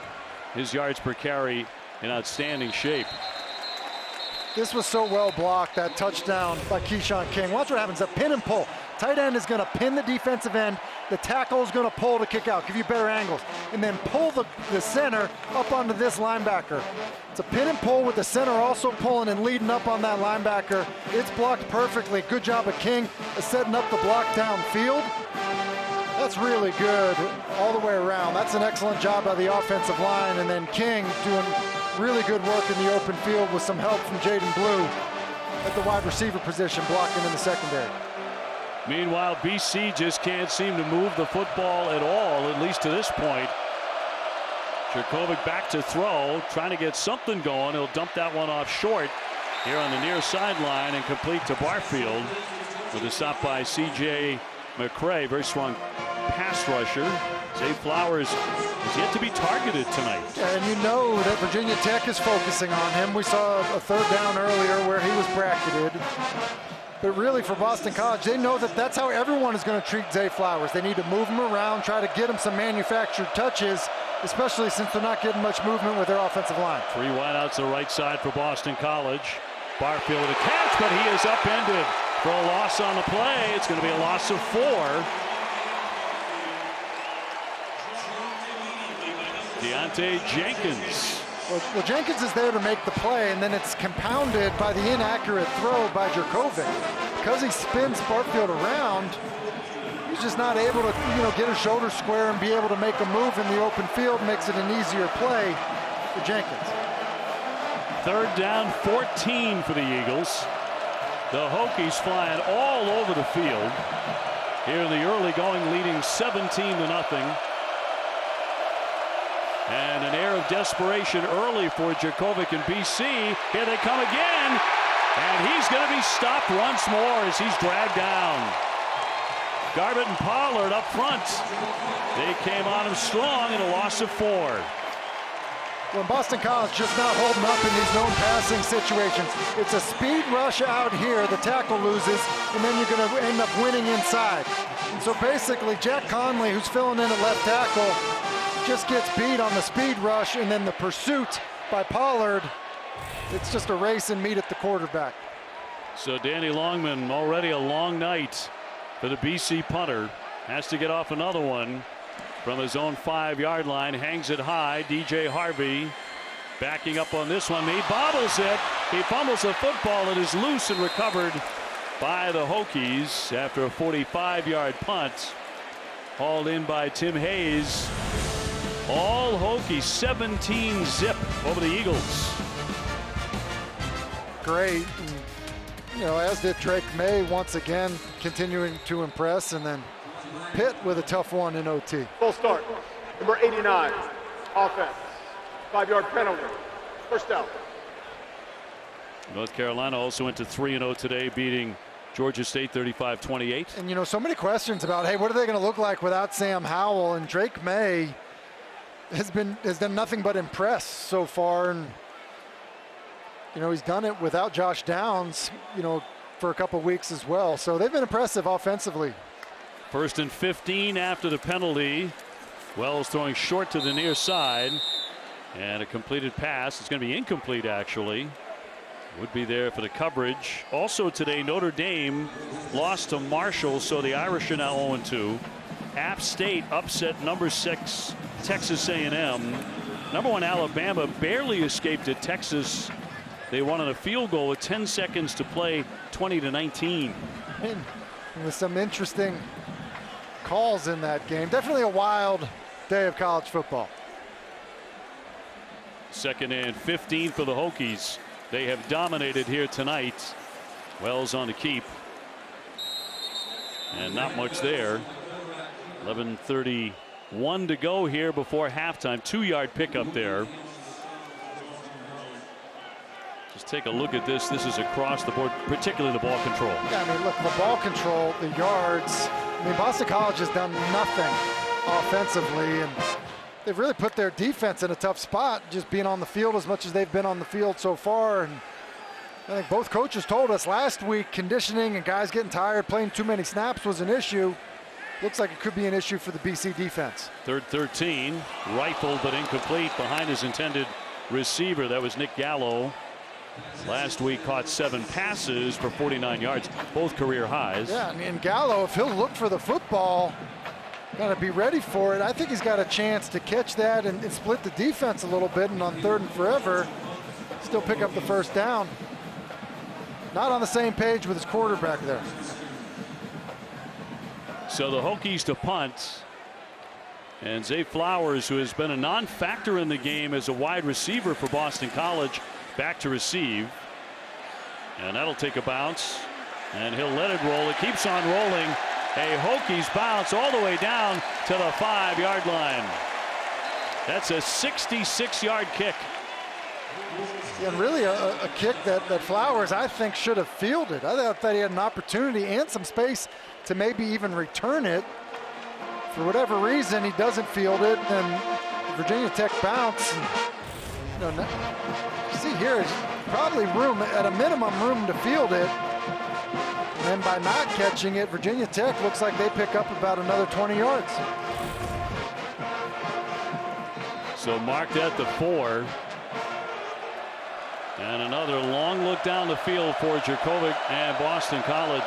His yards per carry in outstanding shape. This was so well blocked, that touchdown by Keyshawn King. Watch what happens, a pin and pull. Tight end is going to pin the defensive end. The tackle is going to pull to kick out, give you better angles, and then pull the center up onto this linebacker. It's a pin and pull with the center also pulling and leading up on that linebacker. It's blocked perfectly. Good job of King setting up the block downfield. That's really good all the way around. That's an excellent job by the offensive line, and then King doing really good work in the open field with some help from Jaden Blue at the wide receiver position, blocking in the secondary. Meanwhile, BC just can't seem to move the football at all, at least to this point. Jurkovic back to throw, trying to get something going. He'll dump that one off short here on the near sideline and complete to Barfield with a stop by C.J. McCray. Very strong pass rusher. Zay Flowers is yet to be targeted tonight. And you know that Virginia Tech is focusing on him. We saw a 3rd down earlier where he was bracketed. But really, for Boston College, they know that that's how everyone is going to treat Zay Flowers. They need to move him around, try to get him some manufactured touches, especially since they're not getting much movement with their offensive line. 3 wideouts to the right side for Boston College. Barfield with a catch, but he is upended for a loss on the play. It's going to be a loss of 4. Deontay Jenkins. Well, Jenkins is there to make the play, and then it's compounded by the inaccurate throw by Jurkovic. Because he spins Barfield around, he's just not able to, get his shoulder square and be able to make a move in the open field. Makes it an easier play for Jenkins. 3rd down, 14 for the Eagles. The Hokies flying all over the field. Here in the early going, leading 17-0. And an air of desperation early for Jurkovic and BC. Here they come again. And he's going to be stopped once more as he's dragged down. Garbutt and Pollard up front. They came on him strong in a loss of 4. When Boston College just not holding up in these known passing situations. It's a speed rush out here. The tackle loses, and then you're going to end up winning inside. And so basically, Jack Conley, who's filling in at left tackle, just gets beat on the speed rush, and then the pursuit by Pollard. It's just a race and meet at the quarterback. So Danny Longman, already a long night for the BC punter. Has to get off another one from his own 5-yard line. Hangs it high. DJ Harvey backing up on this one. He bobbles it. He fumbles the football. It is loose and recovered by the Hokies after a 45-yard punt. Hauled in by Tim Hayes. All Hokies, 17-zip over the Eagles. Great. And, as did Drake May once again, continuing to impress, and then Pitt with a tough one in OT. Full start. Number 89, offense. 5-yard penalty. First down. North Carolina also went to 3-0 today, beating Georgia State 35-28. And so many questions about, hey, what are they going to look like without Sam Howell? And Drake May has done nothing but impress so far, and he's done it without Josh Downs, for a couple weeks as well. So they've been impressive offensively. 1st and 15 after the penalty. Wells throwing short to the near side, and a completed pass. It's going to be incomplete, actually. Would be there for the coverage. Also today, Notre Dame lost to Marshall, so the Irish are now 0-2. App State upset number 6 Texas A&M. Number 1 Alabama barely escaped at Texas. They won on a field goal with 10 seconds to play, 20-19. And with some interesting calls in that game. Definitely a wild day of college football. 2nd and 15 for the Hokies. They have dominated here tonight. Wells on the keep. And not much there. 11:31 to go here before halftime. 2-yard pickup there. Just take a look at this. This is across the board, particularly the ball control. Yeah, look, the ball control, the yards. Boston College has done nothing offensively, and they've really put their defense in a tough spot, just being on the field as much as they've been on the field so far. And I think both coaches told us last week conditioning and guys getting tired, playing too many snaps was an issue. Looks like it could be an issue for the BC defense. 3rd 13, rifled but incomplete behind his intended receiver. That was Nick Gallo. Last week caught 7 passes for 49 yards, both career highs. Yeah, and Gallo, if he'll look for the football, got to be ready for it. I think he's got a chance to catch that and split the defense a little bit, and on 3rd and forever, still pick up the first down. Not on the same page with his quarterback there. So the Hokies to punt. And Zay Flowers, who has been a non-factor in the game as a wide receiver for Boston College, back to receive. And that'll take a bounce. And he'll let it roll. It keeps on rolling. A Hokies bounce all the way down to the 5-yard line. That's a 66-yard kick. And really a kick that Flowers, I think, should have fielded. I thought he had an opportunity and some space to maybe even return it. For whatever reason, he doesn't field it, and Virginia Tech bounce. See here is probably room, at a minimum, room to field it. And by not catching it, Virginia Tech looks like they pick up about another 20 yards. So marked at the 4. And another long look down the field for Jurkovec and Boston College.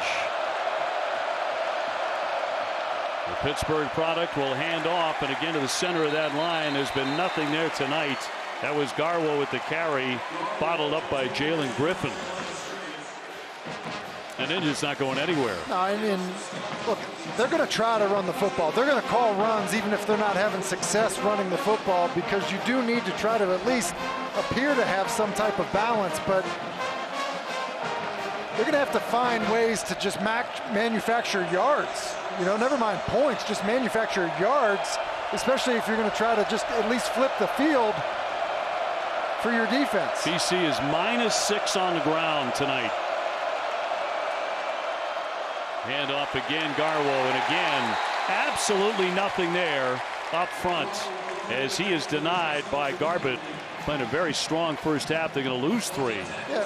The Pittsburgh product will hand off, and again to the center of that line. There's been nothing there tonight. That was Garwo with the carry, bottled up by Jalen Griffin. And then it's not going anywhere. No, look, they're going to try to run the football. They're going to call runs even if they're not having success running the football, because you do need to try to at least appear to have some type of balance, but they're going to have to find ways to just manufacture yards. Never mind points, just manufacture yards, especially if you're going to try to just at least flip the field. for your defense. BC is -6 on the ground tonight. Hand off again, Garwo, and again, absolutely nothing there up front as he is denied by Garbutt. Playing a very strong first half. They're going to lose 3. Yeah.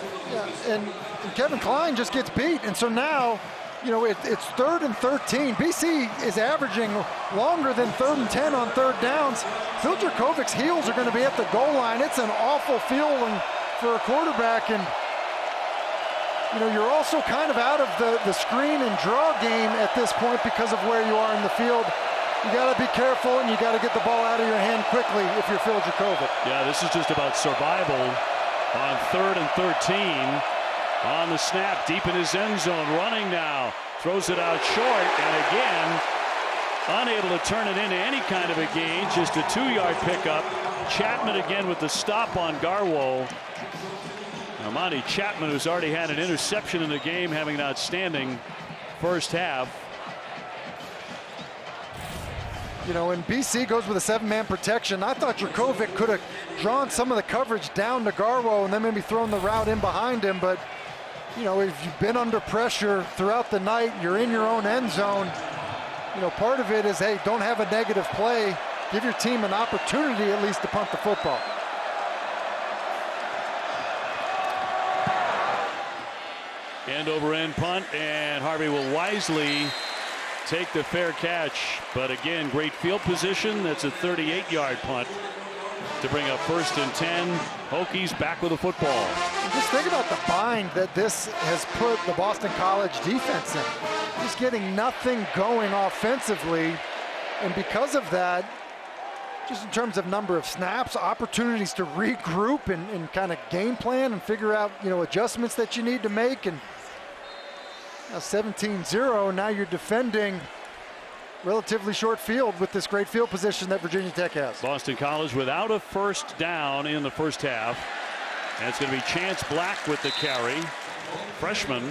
And Kevin Klein just gets beat, and so now, you know, it's 3rd and 13. BC is averaging longer than 3rd and 10 on 3rd downs. Phil Jurkovic's heels are going to be at the goal line. It's an awful feeling for a quarterback, and you know, you're also kind of out of the screen and draw game at this point because of where you are in the field. You got to be careful, and you got to get the ball out of your hand quickly if you're Phil Jurkovic. Yeah, this is just about survival on 3rd and 13. On the snap, deep in his end zone, running now. Throws it out short, and again, unable to turn it into any kind of a gain. Just a 2-yard pickup. Chapman again with the stop on Garwo. Monty Chapman, who's already had an interception in the game, having an outstanding first half. You know, and BC goes with a 7-man protection. I thought Jurkovic could have drawn some of the coverage down to Garwo and then maybe thrown the route in behind him. But, you know, if you've been under pressure throughout the night, you're in your own end zone. You know, part of it is, hey, don't have a negative play. Give your team an opportunity at least to punt the football. End over end punt, and Harvey will wisely take the fair catch. But again, great field position. That's a 38-yard punt to bring up 1st and 10. Hokies back with the football. Just think about the bind that this has put the Boston College defense in. Just getting nothing going offensively. And because of that, just in terms of number of snaps, opportunities to regroup and kind of game plan and figure out, you know, adjustments that you need to make. And now 17-0, now you're defending relatively short field with this great field position that Virginia Tech has. Boston College without a first down in the first half. And it's going to be Chance Black with the carry. Freshman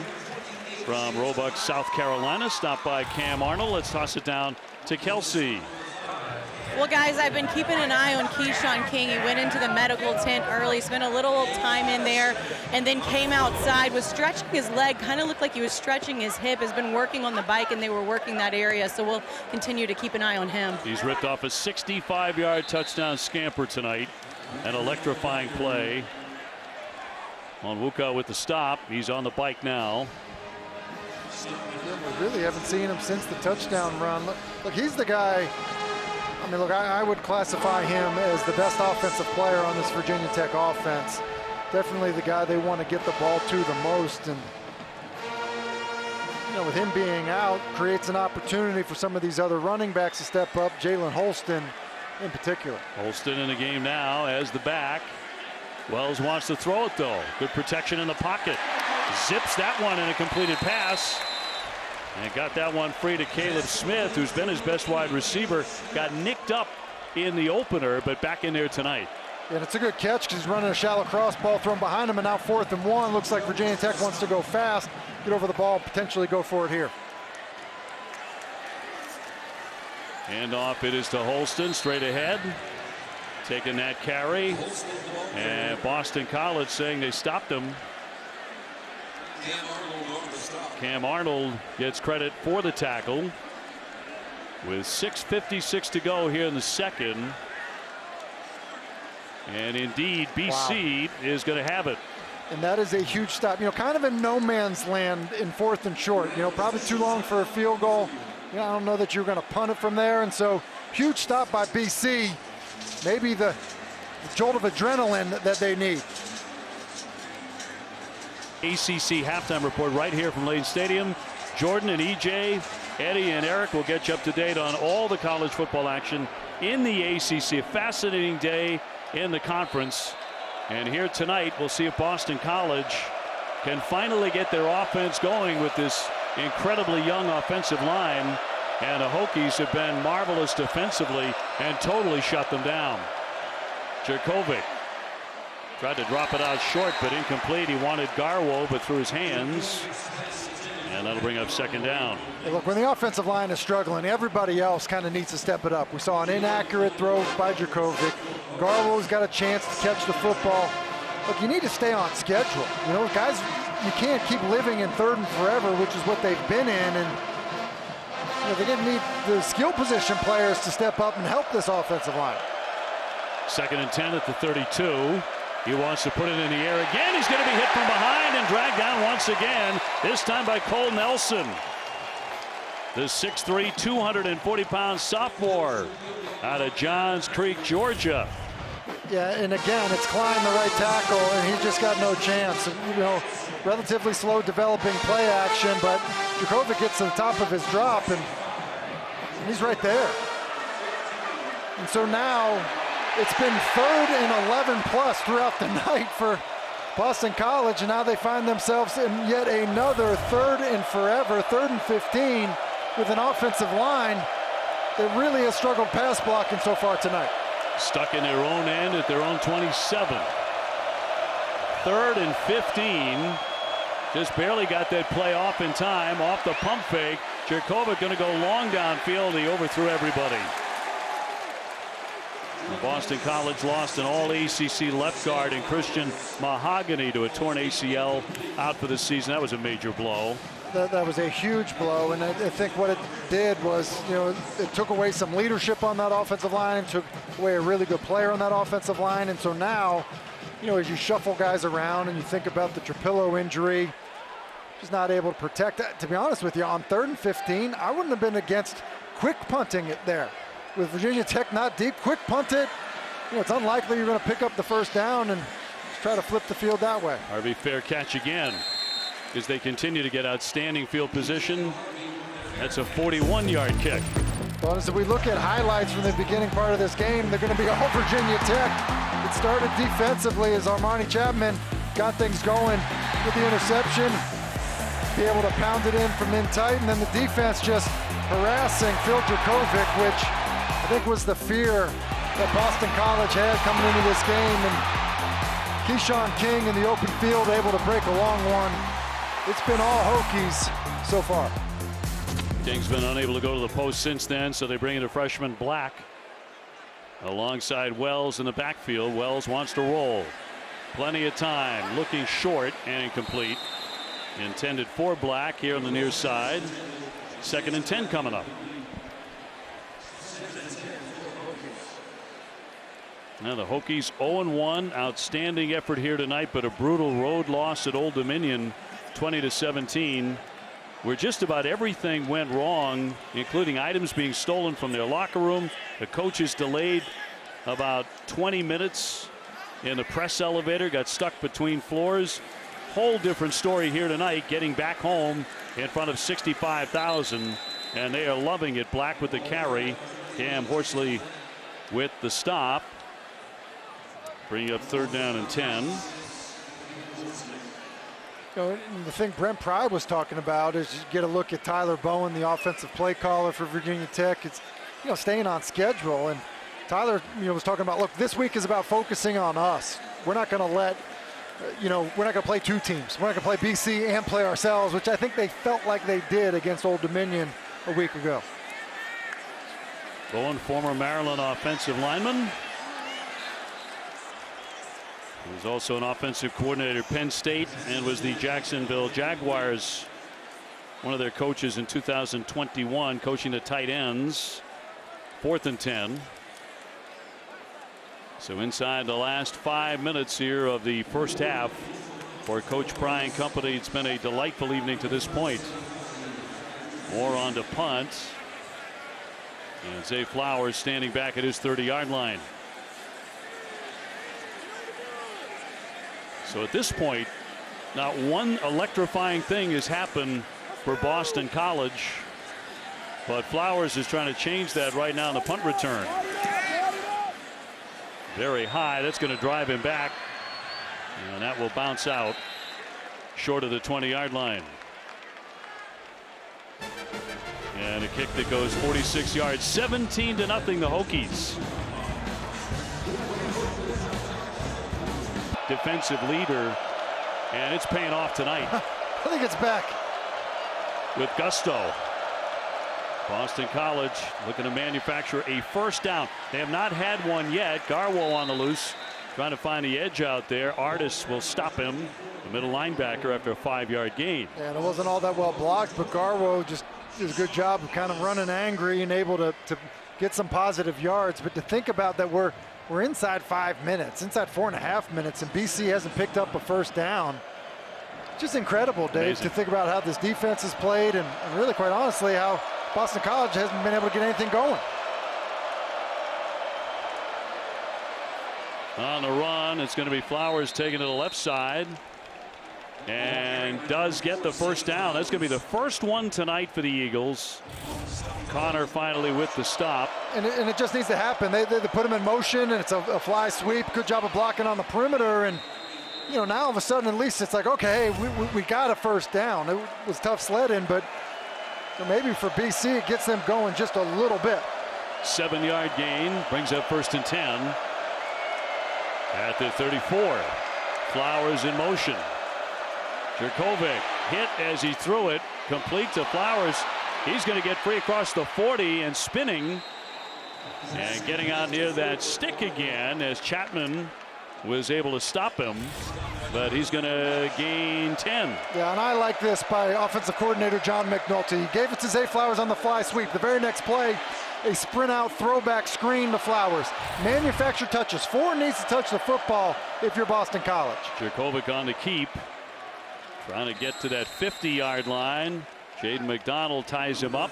from Roebuck, South Carolina, stopped by Cam Arnold. Let's toss it down to Kelsey. Well, guys, I've been keeping an eye on Keyshawn King. He went into the medical tent early, spent a little time in there, and then came outside, was stretching his leg, kind of looked like he was stretching his hip, has been working on the bike, and they were working that area, so we'll continue to keep an eye on him. He's ripped off a 65-yard touchdown scamper tonight. An electrifying play. Onwuka with the stop. He's on the bike now. We really haven't seen him since the touchdown run. Look, he's the guy. I mean, look, I would classify him as the best offensive player on this Virginia Tech offense. Definitely the guy they want to get the ball to the most. And, you know, with him being out, creates an opportunity for some of these other running backs to step up, Jalen Holston in particular. Holston in the game now as the back. Wells wants to throw it, though. Good protection in the pocket. Zips that one in a completed pass. And got that one free to Caleb Smith, who's been his best wide receiver. Got nicked up in the opener, but back in there tonight. And it's a good catch because he's running a shallow cross ball thrown behind him, and now 4th and 1. Looks like Virginia Tech wants to go fast, get over the ball, potentially go for it here. Hand off, it is to Holston, straight ahead. Taking that carry. And Boston College saying they stopped him. Cam Arnold gets credit for the tackle with 6:56 to go here in the second. And indeed, BC is going to have it. And that is a huge stop. You know, kind of in no man's land in 4th and short. You know, probably too long for a field goal. You know, I don't know that you're going to punt it from there. And so, huge stop by BC. Maybe the jolt of adrenaline that they need. ACC halftime report right here from Lane Stadium. Jordan and EJ, Eddie and Eric will get you up to date on all the college football action in the ACC. A fascinating day in the conference. And here tonight, we'll see if Boston College can finally get their offense going with this incredibly young offensive line. And the Hokies have been marvelous defensively and totally shut them down. Jurkovic tried to drop it out short, but incomplete. He wanted Garwo, but through his hands. And that'll bring up second down. Hey, look, when the offensive line is struggling, everybody else kind of needs to step it up. We saw an inaccurate throw by Dracovic. Garlo's got a chance to catch the football. Look, you need to stay on schedule. You know, guys, you can't keep living in third and forever, which is what they've been in. And you know, they're going to need the skill position players to step up and help this offensive line. 2nd and 10 at the 32. He wants to put it in the air again. He's going to be hit from behind and dragged down once again, this time by Cole Nelson. The 6'3", 240-pound sophomore out of Johns Creek, Georgia. Yeah, and again, it's Klein, the right tackle, and he's just got no chance. You know, relatively slow developing play action, but Dracovic gets to the top of his drop, and he's right there. And so now it's been 3rd and 11 plus throughout the night for Boston College, and now they find themselves in yet another 3rd and forever, 3rd and 15, with an offensive line that really has struggled pass blocking so far tonight. Stuck in their own end at their own 27. 3rd and 15. Just barely got that play off in time, off the pump fake. Dracovic going to go long downfield. He overthrew everybody. Boston College lost an all ACC left guard in Christian Mahogany to a torn ACL, out for the season. That was a major blow. That was a huge blow, and I think what it did was, you know, it took away some leadership on that offensive line, and took away a really good player on that offensive line. And so now, you know, as you shuffle guys around and you think about the Trapillo injury, just not able to protect. To be honest with you, on 3rd and 15, I wouldn't have been against quick punting it there. With Virginia Tech not deep, quick punt it. You know, it's unlikely you're going to pick up the first down and just try to flip the field that way. Harvey, fair catch again, as they continue to get outstanding field position. That's a 41-yard kick. Well, as we look at highlights from the beginning part of this game, they're going to be all Virginia Tech. It started defensively as Armani Chapman got things going with the interception, be able to pound it in from in tight, and then the defense just harassing Phil Dracovic, which I think was the fear that Boston College had coming into this game. And Keyshawn King in the open field able to break a long one. It's been all Hokies so far. King's been unable to go to the post since then, so they bring in a freshman Black alongside Wells in the backfield. Wells wants to roll. Plenty of time, looking short and incomplete. Intended for Black here on the near side. 2nd and 10 coming up. Now the Hokies 0-1. Outstanding effort here tonight, but a brutal road loss at Old Dominion, 20-17, where just about everything went wrong, including items being stolen from their locker room. The coaches delayed about 20 minutes in the press elevator, got stuck between floors. Whole different story here tonight, getting back home in front of 65,000, and they are loving it. Black with the carry, Cam Horsley with the stop. Bring up 3rd down and 10. You know, the thing Brent Pry was talking about is you get a look at Tyler Bowen, the offensive play caller for Virginia Tech. It's, you know, staying on schedule, and Tyler, you know, was talking about, look, this week is about focusing on us. We're not going to let, you know, we're not going to play two teams. We're not going to play BC and play ourselves, which I think they felt like they did against Old Dominion a week ago. Bowen, former Maryland offensive lineman. He was also an offensive coordinator at Penn State and was the Jacksonville Jaguars, one of their coaches in 2021, coaching the tight ends. 4th and 10. So inside the last 5 minutes here of the first half for Coach Pry and company, it's been a delightful evening to this point. More on to punt. And Zay Flowers standing back at his 30-yard line. So at this point, not one electrifying thing has happened for Boston College, but Flowers is trying to change that right now in the punt return. Very high. That's going to drive him back, and that will bounce out short of the 20-yard line. And a kick that goes 46 yards, 17-0 the Hokies. Defensive leader, and it's paying off tonight. I think it's back. with gusto. Boston College looking to manufacture a first down. They have not had one yet. Garwo on the loose, trying to find the edge out there. Artis will stop him, the middle linebacker, after a 5-yard gain. And it wasn't all that well blocked, but Garwo just did a good job of kind of running angry and able to get some positive yards. But to think about that, we're inside 5 minutes, inside 4.5 minutes, and BC hasn't picked up a first down. Just incredible, Dave, Amazing. to think about how this defense has played, and really, quite honestly, how Boston College hasn't been able to get anything going. On the run, it's going to be Flowers taking to the left side, and does get the first down. That's going to be the first one tonight for the Eagles. Connor finally with the stop. And it just needs to happen. They put him in motion, and it's a fly sweep. Good job of blocking on the perimeter, and now all of a sudden, at least it's like, okay, we got a first down. It was tough sledding, but maybe for BC it gets them going just a little bit. 7-yard gain brings up 1st and 10 at the 34. Flowers in motion. Jurkovic hit as he threw it, complete to Flowers. He's going to get free across the 40 and spinning and getting out near that stick again as Chapman was able to stop him, but he's going to gain 10. Yeah, and I like this by offensive coordinator John McNulty. He gave it to Zay Flowers on the fly sweep. The very next play, a sprint out throwback screen to Flowers. Manufactured touches. 4 needs to touch the football if you're Boston College. Jurkovic on the keep, trying to get to that 50-yard line. Jaden McDonald ties him up.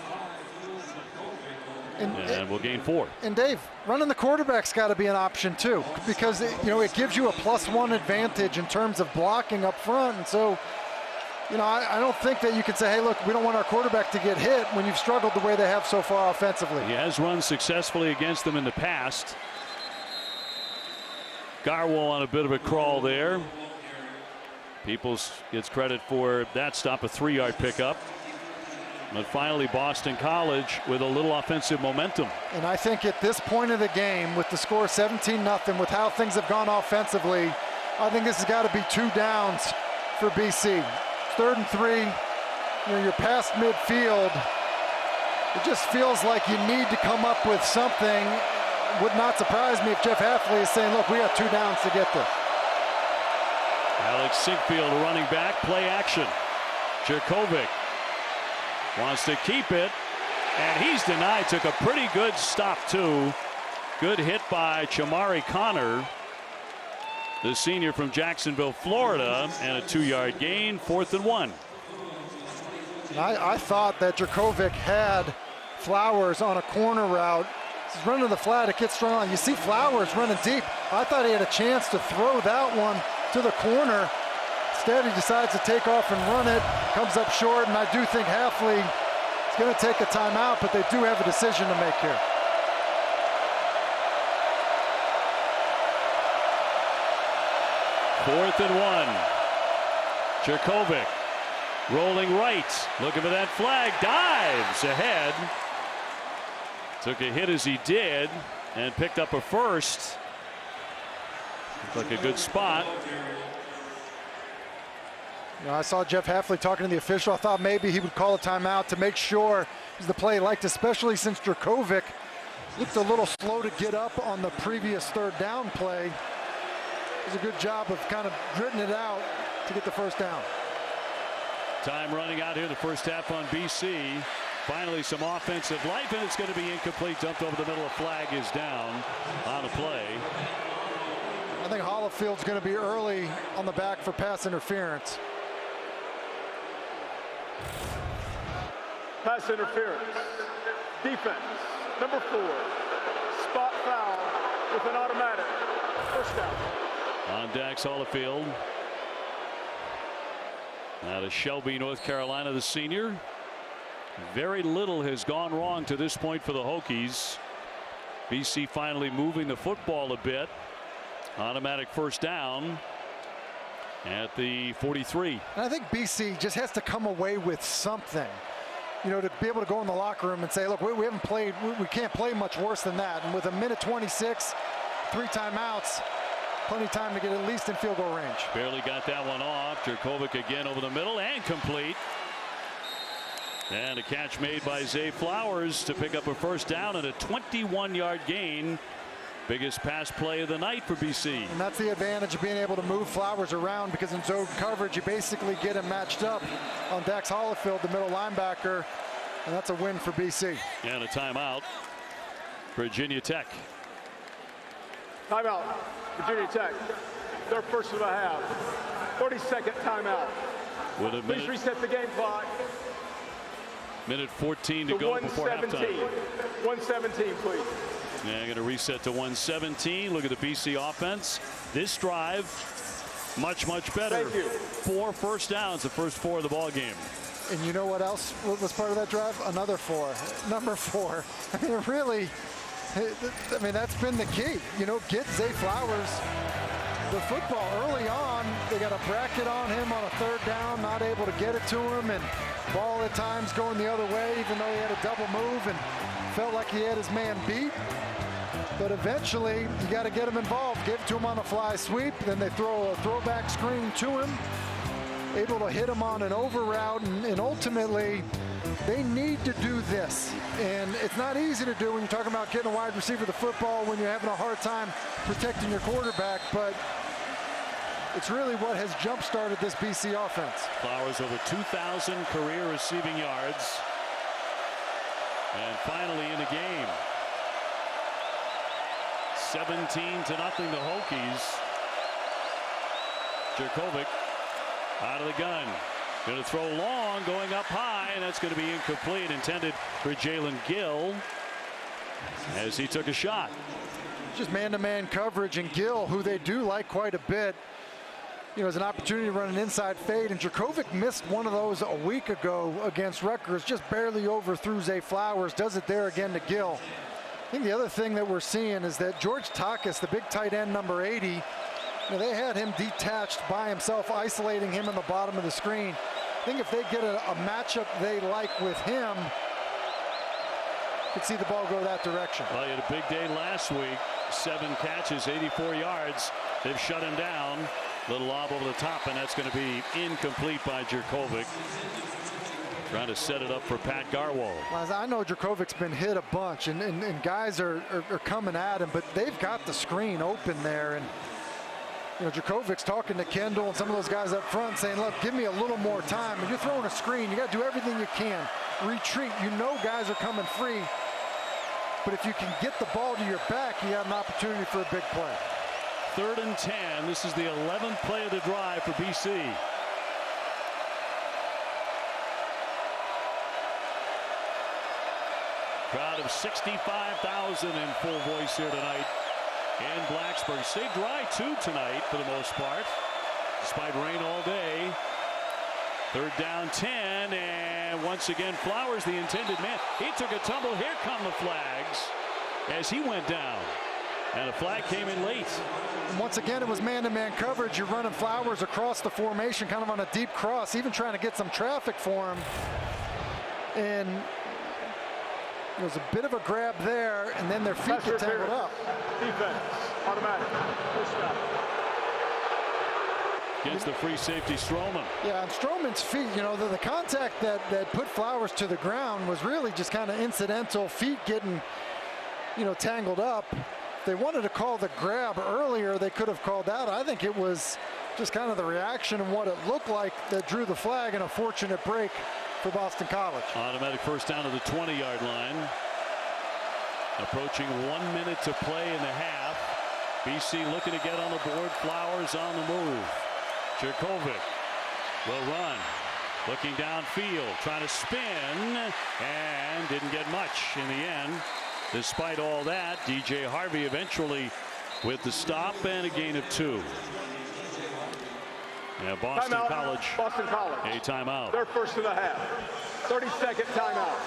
And we'll gain 4. And Dave, running the quarterback's got to be an option too, because it gives you a +1 advantage in terms of blocking up front. And so, I don't think that you can say, hey, look, we don't want our quarterback to get hit when you've struggled the way they have so far offensively. He has run successfully against them in the past. Garwo on a bit of a crawl there. Peoples gets credit for that stop, a 3-yard pickup. But finally, Boston College with a little offensive momentum. And I think at this point of the game, with the score 17-0, with how things have gone offensively, I think this has got to be 2 downs for BC. 3rd and 3, you're past midfield. It just feels like you need to come up with something. Would not surprise me if Jeff Hafley is saying, look, we got 2 downs to get this. Alex Sinkfield running back, play action. Jurkovic wants to keep it, and he's denied. Took a pretty good stop too. Good hit by Chamari Connor, the senior from Jacksonville, Florida, and a 2-yard gain, 4th and 1. I thought that Jurkovic had Flowers on a corner route. He's running the flat, it gets strong on. You see Flowers running deep. I thought he had a chance to throw that one to the corner. Instead, he decides to take off and run it. Comes up short, and I do think Hafley is going to take a timeout, but they do have a decision to make here. Fourth and 1. Jurkovic rolling right, looking for that flag, dives ahead. Took a hit as he did and picked up a first. Looked like a good spot. I saw Jeff Hafley talking to the official. I thought maybe he would call a timeout to make sure the play he liked, especially since Jurkovic looked a little slow to get up on the previous 3rd down play. It was a good job of kind of gritting it out to get the first down. Time running out here, the first half on BC. Finally some offensive life, and it's going to be incomplete. Dumped over the middle. A flag is down on the play. I think Hollifield's going to be early on the back for pass interference. Pass interference. Defense, number 4. Spot foul with an automatic. First down. On Dax Hollifield. Out of Shelby, North Carolina, the senior. Very little has gone wrong to this point for the Hokies. BC finally moving the football a bit. Automatic first down at the 43. And I think BC just has to come away with something, to be able to go in the locker room and say, look, we haven't played, we can't play much worse than that. And with a minute 26, 3 timeouts, plenty of time to get at least in field goal range. Barely got that one off. Jurkovic again over the middle and complete. And a catch made by Zay Flowers to pick up a first down and a 21-yard gain. Biggest pass play of the night for BC. And that's the advantage of being able to move Flowers around, because in zone coverage you basically get him matched up on Dax Hollifield, the middle linebacker, and that's a win for BC. And a timeout for Virginia Tech. Timeout, Virginia Tech. Their first of the half. 30-second timeout. With a Please minute, reset the game clock. minute 14 to go before halftime. 117, please. Yeah, going to reset to 117. Look at the BC offense. This drive, much better. Thank you. 4 first downs, the first 4 of the ball game. And you know what else was part of that drive? Another 4. Number 4. I mean, really, I mean, that's been the key. You know, get Zay Flowers the football early on. They got a bracket on him on a 3rd down, not able to get it to him, and ball at times going the other way, even though he had a double move and felt like he had his man beat. But eventually, you got to get him involved. Give it to him on a fly sweep. Then they throw a throwback screen to him. Able to hit him on an over route. And ultimately, they need to do this. And it's not easy to do when you're talking about getting a wide receiver the football when you're having a hard time protecting your quarterback. But it's really what has jump-started this BC offense. Flowers over 2,000 career receiving yards. And finally in the game. 17-0 the Hokies. Jerkovic out of the gun. Going to throw long, going up high, and that's going to be incomplete. Intended for Jalen Gill as he took a shot. Just man-to-man coverage, and Gill, who they do like quite a bit, you know, has an opportunity to run an inside fade, and Jerkovic missed one of those a week ago against Rutgers, just barely overthrew Zay Flowers, does it there again to Gill. I think the other thing that we're seeing is that George Takis, the big tight end, number 80, you know, they had him detached by himself, isolating him in the bottom of the screen. I think if they get a matchup they like with him, you could see the ball go that direction. Well, he had a big day last week. 7 catches, 84 yards. They've shut him down. Little lob over the top, and that's going to be incomplete by Jerkovic. Trying to set it up for Pat Garwald. I know Jerkovic's been hit a bunch, and guys are coming at him, but they've got the screen open there. And you know, Jerkovic's talking to Kendall and some of those guys up front saying, look, give me a little more time. And you're throwing a screen. You got to do everything you can. Retreat. You know guys are coming free. But if you can get the ball to your back, you have an opportunity for a big play. 3rd and 10. This is the 11th play of the drive for BC. Crowd of 65,000 in full voice here tonight in Blacksburg. Stay dry too tonight for the most part, despite rain all day. 3rd down 10, and once again Flowers, the intended man. He took a tumble. Here come the flags as he went down, and a flag came in late. And once again, it was man-to-man coverage. You're running Flowers across the formation, kind of on a deep cross, even trying to get some traffic for him. And there was a bit of a grab there, and then their feet get tangled up. Defense, automatic. Pushback. Against the free safety, Stroman. Yeah, and Stroman's feet, you know, the contact that put Flowers to the ground was really just kind of incidental. Feet getting, you know, tangled up. If they wanted to call the grab earlier, they could have called that. I think it was just kind of the reaction and what it looked like that drew the flag, and a fortunate break for Boston College. Automatic first down to the 20-yard line. Approaching 1 minute to play in the half. BC looking to get on the board. Flowers on the move. Jerkovic will run. Looking downfield. Trying to spin. And didn't get much in the end. Despite all that, DJ Harvey eventually with the stop and a gain of 2. Yeah, Boston Timeout. College. Boston College. A timeout. Their first of the half. 30-second timeout.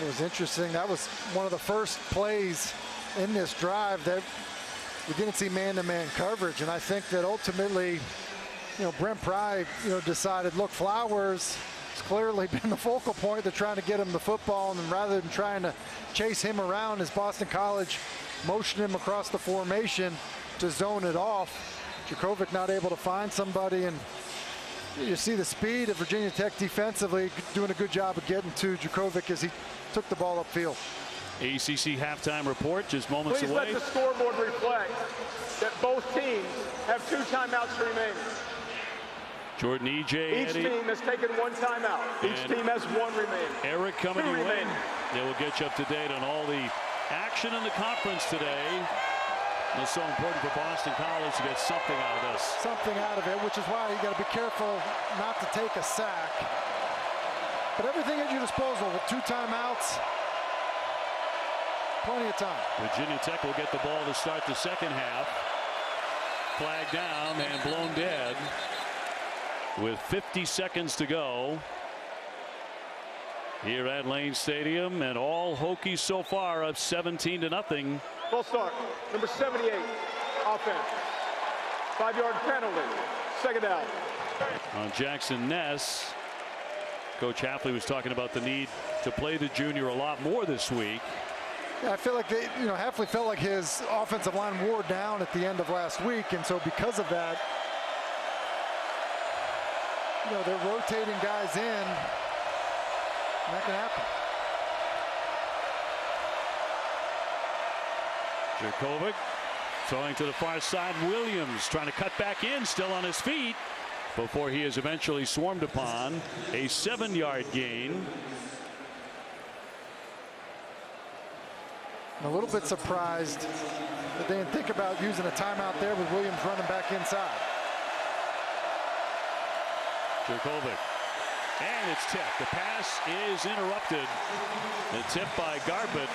It was interesting. That was one of the first plays in this drive that we didn't see man-to-man coverage, and I think that ultimately, you know, Brent Pry, you know, decided, look, Flowers has clearly been the focal point. They're trying to get him the football, and rather than trying to chase him around, as Boston College motioned him across the formation to zone it off. Jerkovic not able to find somebody, and You see the speed of Virginia Tech defensively, doing a good job of getting to Djokovic as he took the ball upfield. ACC halftime report just moments Please away. let the scoreboard reflect that both teams have 2 timeouts remaining. Jordan, EJ, Each Eddie. team has taken 1 timeout. Each team has 1 remaining. Eric coming 2 your way. remaining. They will get you up to date on all the action in the conference today. It's so important for Boston College to get something out of this. Something out of it, which is why you got to be careful not to take a sack. But everything at your disposal with 2 timeouts. Plenty of time. Virginia Tech will get the ball to start the second half. Flag down and blown dead with 50 seconds to go here at Lane Stadium, and all Hokies so far up 17-0. Full start. Number 78, offense. 5-yard penalty. Second down. On Jackson Ness, Coach Hafley was talking about the need to play the junior a lot more this week. Yeah, I feel like Hafley felt like his offensive line wore down at the end of last week, and so because of that, they're rotating guys in, and that can happen. Djokovic throwing to the far side. Williams trying to cut back in, still on his feet, before he is eventually swarmed upon. A 7-yard gain. I'm a little bit surprised that they didn't think about using a timeout there with Williams running back inside. Djokovic. And it's tipped. The pass is interrupted. The tip by Garbett.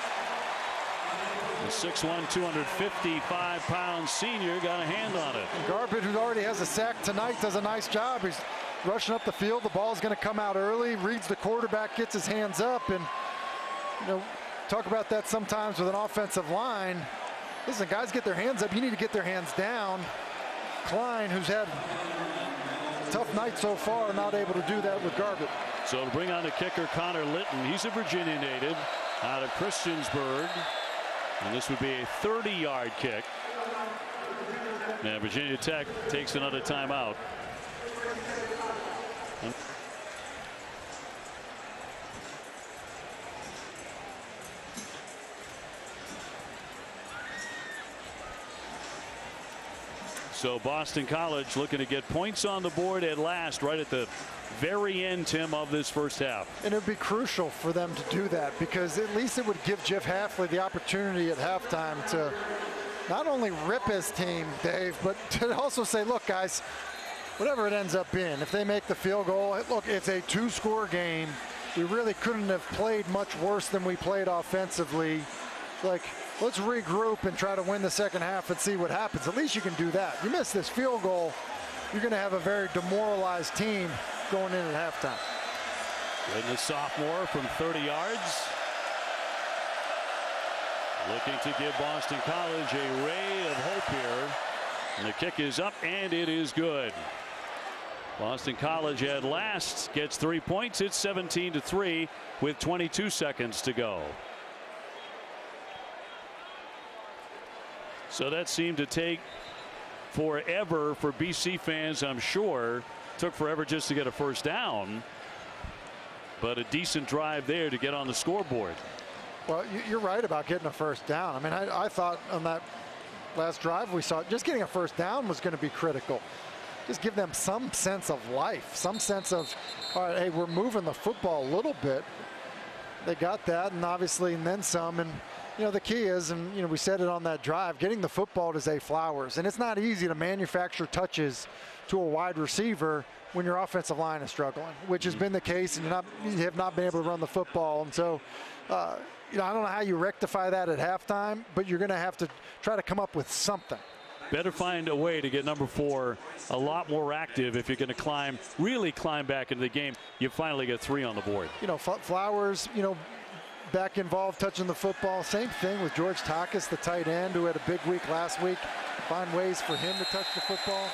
The 6'1", 255-pound senior got a hand on it. Garbett, who already has a sack tonight, does a nice job. He's rushing up the field. The ball's going to come out early. Reads the quarterback, gets his hands up, and talk about that sometimes with an offensive line. Listen, guys get their hands up. You need to get their hands down. Klein, who's had a tough night so far, not able to do that with Garbett. So to bring on the kicker, Connor Litton. He's a Virginia native out of Christiansburg. And this would be a 30-yard kick. Now Virginia Tech takes another timeout. So Boston College looking to get points on the board at last, right at the very end, Tim, of this first half. And it would be crucial for them to do that, because at least it would give Jeff Hafley the opportunity at halftime to not only rip his team, Dave, but to also say, look, guys, whatever it ends up being, if they make the field goal, look, it's a 2-score game. We really couldn't have played much worse than we played offensively. Like, let's regroup and try to win the second half and see what happens. At least you can do that. You miss this field goal, you're going to have a very demoralized team going in at halftime. And the sophomore from 30 yards. Looking to give Boston College a ray of hope here. And the kick is up, and it is good. Boston College at last gets 3 points. It's 17-3 with 22 seconds to go. So that seemed to take forever for BC fans, I'm sure. Took forever just to get a first down, but a decent drive there to get on the scoreboard. Well, you're right about getting a first down. I mean, I thought on that last drive we saw, just getting a first down was going to be critical. Just give them some sense of life, some sense of, all right, hey, we're moving the football a little bit. They got that, and obviously, and then some. And the key is, and we said it on that drive, getting the football to Zay Flowers. And it's not easy to manufacture touches to a wide receiver when your offensive line is struggling, which has been the case, and you have not been able to run the football. And so, I don't know how you rectify that at halftime, but you're going to have to try to come up with something. Better find a way to get number 4 a lot more active if you're going to really climb back into the game. You finally get 3 on the board. Flowers, back involved touching the football. Same thing with George Takis, the tight end, who had a big week last week. Find ways for him to touch the football.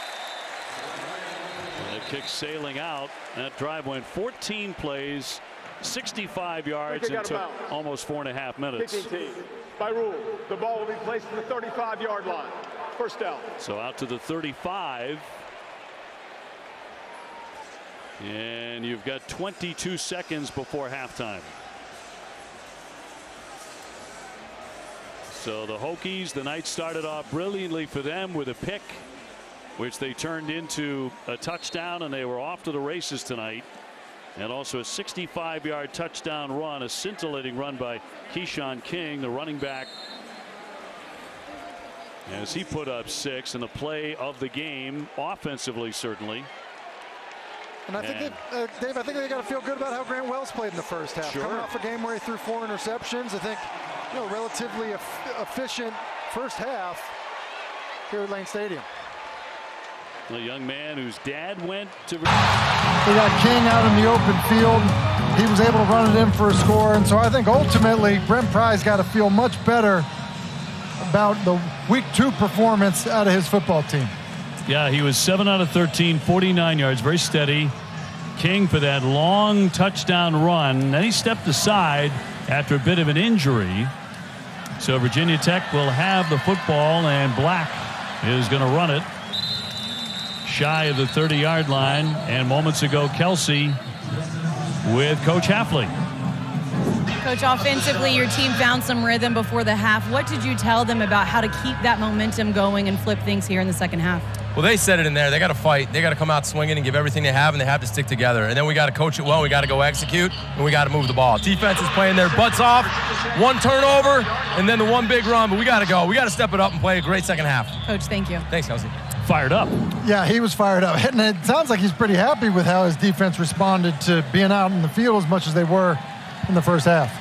And the kick sailing out. That drive went 14 plays, 65 yards, and took almost 4.5 minutes. Kicking team. By rule, the ball will be placed at the 35-yard line. First down. So out to the 35. And you've got 22 seconds before halftime. So the Hokies, the night started off brilliantly for them with a pick, which they turned into a touchdown, and they were off to the races tonight. And also a 65-yard touchdown run, a scintillating run by Keyshawn King, the running back, as he put up 6 in the play of the game, offensively certainly. And I think, Dave, I think they got to feel good about how Grant Wells played in the first half. Sure. Coming off a game where he threw 4 interceptions, I think, relatively efficient first half here at Lane Stadium. A young man whose dad went to. They got King out in the open field. He was able to run it in for a score, and so I think ultimately Brent Pry's got to feel much better about the week 2 performance out of his football team. Yeah, he was 7 out of 13, 49 yards, very steady. King for that long touchdown run. Then he stepped aside after a bit of an injury. So Virginia Tech will have the football, and Black is going to run it shy of the 30-yard line. And moments ago, Kelsey with Coach Hafley. Coach, offensively, your team found some rhythm before the half. What did you tell them about how to keep that momentum going and flip things here in the second half? Well, they said it in there. They got to fight. They got to come out swinging and give everything they have, and they have to stick together. And then we got to coach it well. We got to go execute, and we got to move the ball. Defense is playing their butts off. 1 turnover, and then the 1 big run. But we got to go. We got to step it up and play a great second half. Coach, thank you. Thanks, Kelsey. Fired up. Yeah, he was fired up. And it sounds like he's pretty happy with how his defense responded to being out in the field as much as they were in the first half.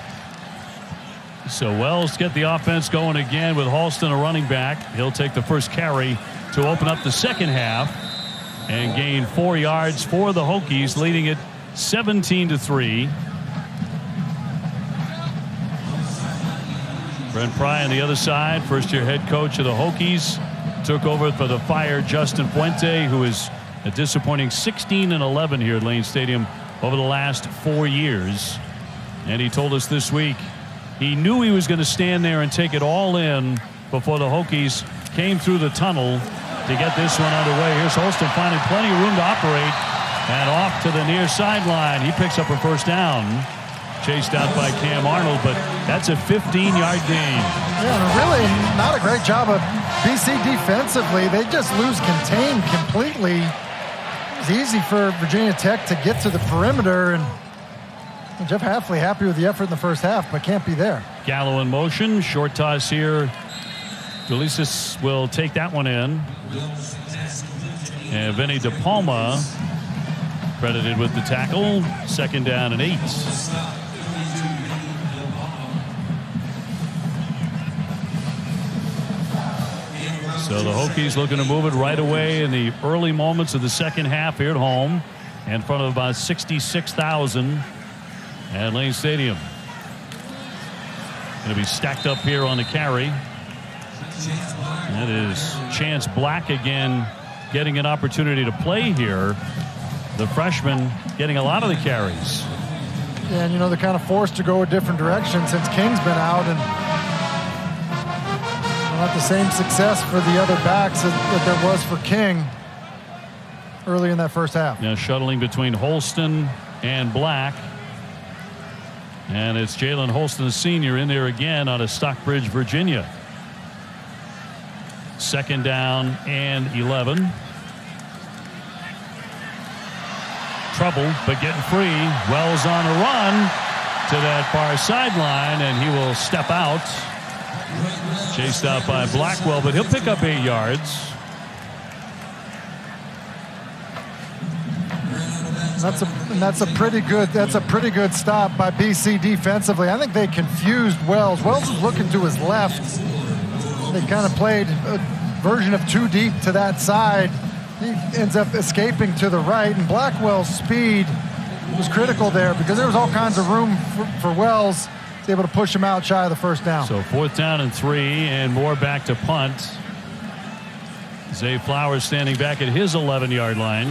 So Wells get the offense going again with Holston, a running back. He'll take the first carry to open up the second half and gain 4 yards for the Hokies, leading it 17-3. Brent Pry on the other side, first-year head coach of the Hokies, took over for the fired Justin Fuente, who is a disappointing 16-11 here at Lane Stadium over the last 4 years. And he told us this week he knew he was going to stand there and take it all in before the Hokies came through the tunnel to get this one underway. Here's Holston finding plenty of room to operate, and off to the near sideline. He picks up a first down, chased out by Cam Arnold, but that's a 15-yard gain. Yeah, really not a great job of BC defensively. They just lose contain completely. It was easy for Virginia Tech to get to the perimeter, and Jeff Hafley happy with the effort in the first half, but can't be there. Gallo in motion, short toss here. Dulisis will take that one in. And Vinny De Palma credited with the tackle. 2nd down and 8. So the Hokies looking to move it right away in the early moments of the second half here at home, in front of about 66,000 at Lane Stadium. Going to be stacked up here on the carry. That is Chance Black again getting an opportunity to play here. The freshman getting a lot of the carries. Yeah, and they're kind of forced to go a different direction since King's been out, and not the same success for the other backs that there was for King early in that first half. Now shuttling between Holston and Black. And it's Jalen Holston, senior, in there again out of Stockbridge, Virginia. 2nd down and 11. Trouble, but getting free. Wells on a run to that far sideline, and he will step out. Chased out by Blackwell, but he'll pick up 8 yards. That's a pretty good stop by BC defensively. I think they confused Wells. Wells was looking to his left. They kind of played a version of 2 deep to that side. He ends up escaping to the right, and Blackwell's speed was critical there because there was all kinds of room for Wells to be able to push him out shy of the first down. So 4th down and 3, and more back to punt. Zay Flowers standing back at his 11-yard line.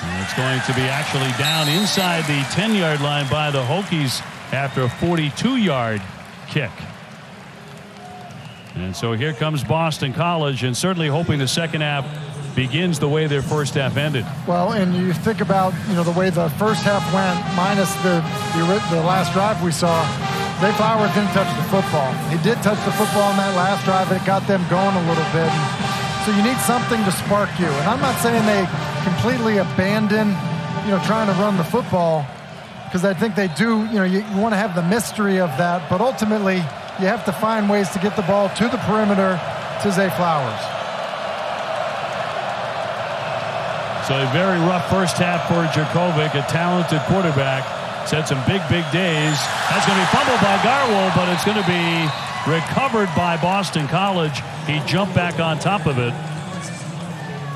And it's going to be actually down inside the 10-yard line by the Hokies after a 42-yard kick. And so here comes Boston College, and certainly hoping the second half begins the way their first half ended. Well, and you think about, the way the first half went, minus the last drive we saw, Zay Flowers didn't touch the football. He did touch the football in that last drive, and it got them going a little bit. So you need something to spark you. And I'm not saying they completely abandon, trying to run the football, because I think they do, you want to have the mystery of that, but ultimately you have to find ways to get the ball to the perimeter to Zay Flowers. So a very rough first half for Jurkovec, a talented quarterback. Set some big days. That's going to be fumbled by Garwo, but it's going to be recovered by Boston College. He jumped back on top of it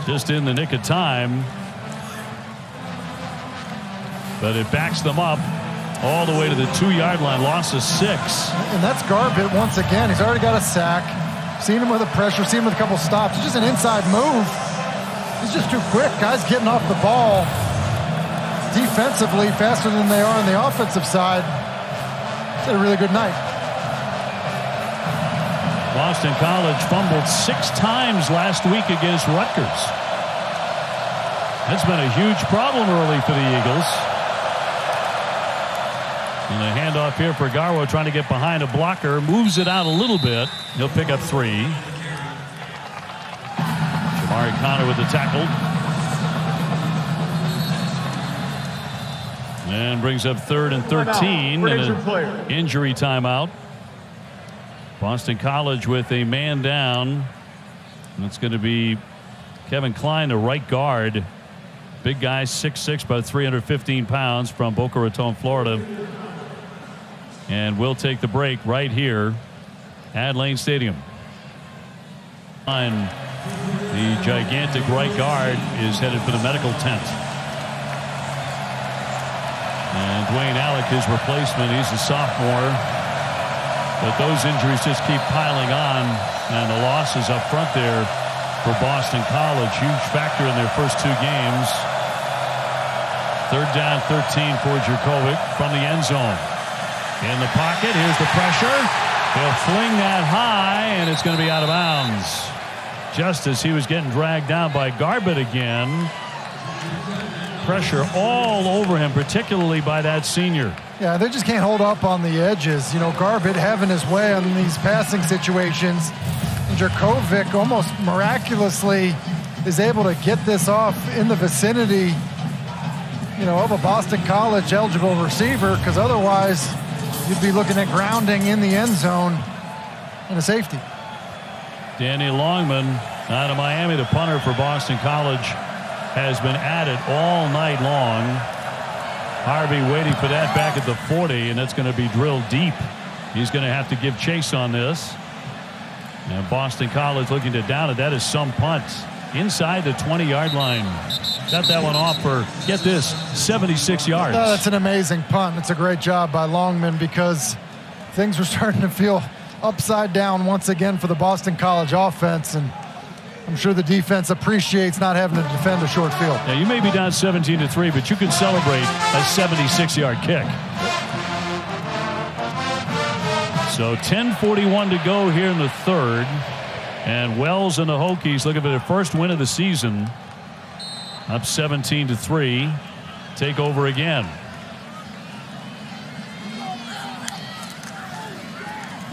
just in the nick of time. But it backs them up all the way to the 2-yard line. Loss of 6. And that's Garbutt once again. He's already got a sack. Seen him with a pressure. Seen him with a couple stops. It's just an inside move. He's just too quick. Guys getting off the ball defensively faster than they are on the offensive side. It's had a really good night. Boston College fumbled 6 times last week against Rutgers. That's been a huge problem early for the Eagles. And a handoff here for Garwo, trying to get behind a blocker. Moves it out a little bit. He'll pick up 3. Jamari Connor with the tackle. And brings up 3rd and 13. And an injury timeout. Boston College with a man down. And it's going to be Kevin Klein, the right guard. Big guy, 6'6", about 315 pounds, from Boca Raton, Florida. And we'll take the break right here at Lane Stadium. And the gigantic right guard is headed for the medical tent. And Dwayne Alec, his replacement, he's a sophomore. But those injuries just keep piling on. And the losses up front there for Boston College, huge factor in their first 2 games. 3rd down, 13 for Jurkovec from the end zone. In the pocket, here's the pressure. He'll fling that high, and it's going to be out of bounds. Just as he was getting dragged down by Garbutt again. Pressure all over him, particularly by that senior. Yeah, they just can't hold up on the edges. Garbutt having his way on these passing situations. And Jurkovec almost miraculously is able to get this off in the vicinity, of a Boston College eligible receiver, because otherwise you'd be looking at grounding in the end zone and a safety. Danny Longman out of Miami, the punter for Boston College, has been at it all night long. Harvey waiting for that back at the 40, and that's going to be drilled deep. He's going to have to give chase on this. And Boston College looking to down it. That is some punt inside the 20-yard line. Got that one off for, get this, 76 yards. Oh, that's an amazing punt. It's a great job by Longman, because things were starting to feel upside down once again for the Boston College offense, and I'm sure the defense appreciates not having to defend a short field. Yeah, you may be down 17-3, but you can celebrate a 76-yard kick. So 10:41 to go here in the 3rd, and Wells and the Hokies looking for their first win of the season. Up 17-3. Take over again.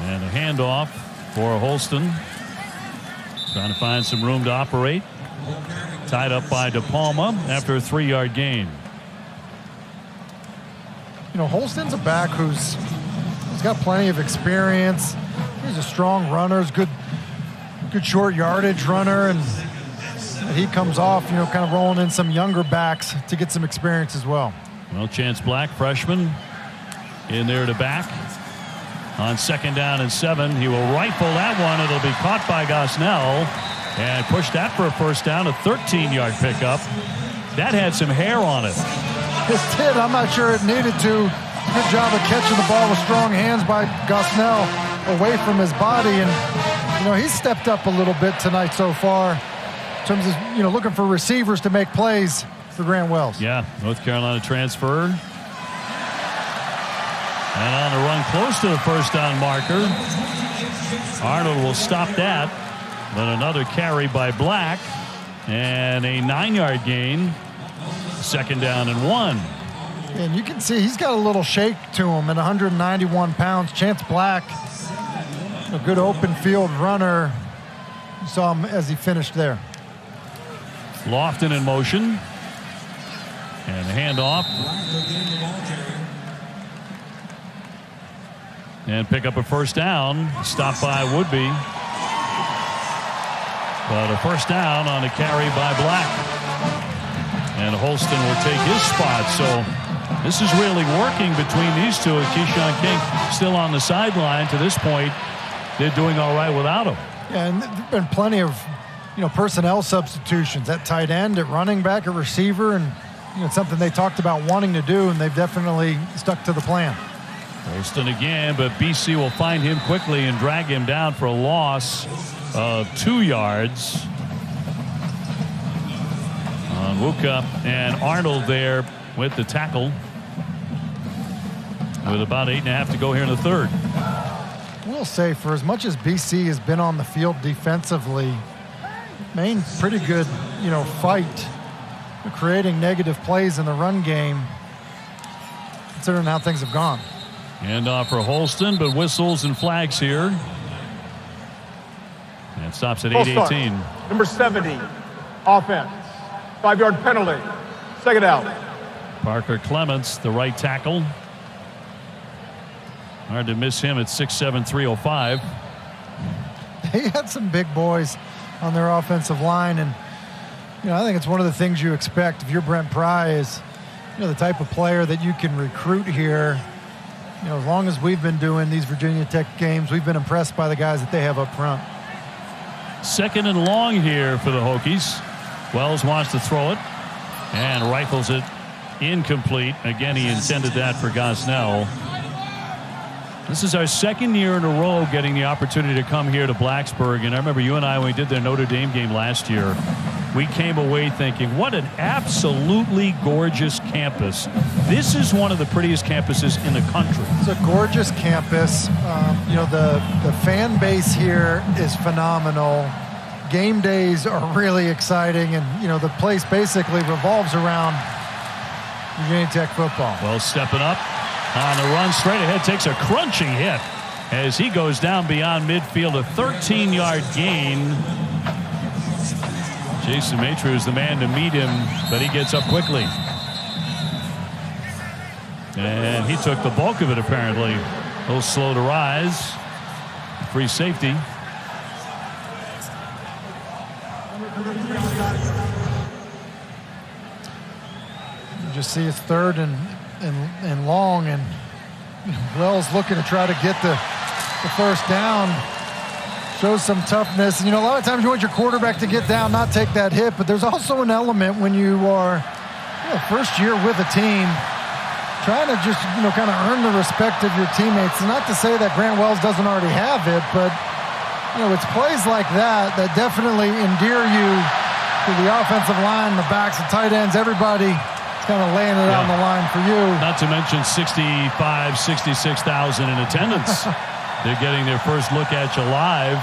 And a handoff for Holston. Trying to find some room to operate. Tied up by DePalma after a 3-yard gain. Holston's a back he's got plenty of experience. He's a strong runner. He's good short yardage runner, and he comes off, kind of rolling in some younger backs to get some experience as well. Well, Chance Black, freshman, in there to back. On 2nd down and 7, he will rifle that one. It'll be caught by Gosnell and push that for a first down, a 13-yard pickup. That had some hair on it. It did. I'm not sure it needed to. Good job of catching the ball with strong hands by Gosnell away from his body. And, he's stepped up a little bit tonight so far in terms of, looking for receivers to make plays for Grant Wells. Yeah, North Carolina transfer. And on the run close to the first down marker. Arnold will stop that. But another carry by Black. And a 9-yard gain. 2nd down and 1. And you can see he's got a little shake to him at 191 pounds. Chance Black, a good open field runner. You saw him as he finished there. Lofton in motion. And the handoff. And pick up a 1st down. Stopped by Woodby. But a 1st down on a carry by Black. And Holston will take his spot. So this is really working between these two. Keyshawn King still on the sideline to this point. They're doing all right without him. Yeah, and there've been plenty of, personnel substitutions at tight end, at running back, at receiver, and it's something they talked about wanting to do, and they've definitely stuck to the plan. Holston again, but BC will find him quickly and drag him down for a loss of 2 yards. On Wuka and Arnold there with the tackle. With about 8.5 to go here in the 3rd. We'll say, for as much as BC has been on the field defensively, Maine pretty good, fight, creating negative plays in the run game, considering how things have gone. And for Holston, but whistles and flags here. And stops at 8:18. Number 70, offense. 5-yard penalty. 2nd out. Parker Clements, the right tackle. Hard to miss him at 6'7", 305. They had some big boys on their offensive line, and I think it's one of the things you expect if you're Brent Pry is the type of player that you can recruit here. As long as we've been doing these Virginia Tech games, we've been impressed by the guys that they have up front. 2nd and long here for the Hokies. Wells wants to throw it and rifles it incomplete. Again, he intended that for Gosnell. This is our 2nd year in a row getting the opportunity to come here to Blacksburg. And I remember you and I, when we did their Notre Dame game last year, we came away thinking, what an absolutely gorgeous campus. This is one of the prettiest campuses in the country. It's a gorgeous campus. The fan base here is phenomenal. Game days are really exciting, and the place basically revolves around Virginia Tech football. Well, stepping up on the run straight ahead, takes a crunching hit as he goes down beyond midfield. A 13-yard gain. Jason Maitre is the man to meet him, but he gets up quickly. And he took the bulk of it, apparently. A little slow to rise. Free safety. You just see it's 3rd and long, and Wells looking to try to get the 1st down. Shows some toughness. A lot of times you want your quarterback to get down, not take that hit, but there's also an element when you are first year with a team, trying to just, kind of earn the respect of your teammates. And not to say that Grant Wells doesn't already have it, but, it's plays like that that definitely endear you to the offensive line, the backs, the tight ends, everybody. Kind of laying it on the line for you. Not to mention 66,000 in attendance. They're getting their first look at you live.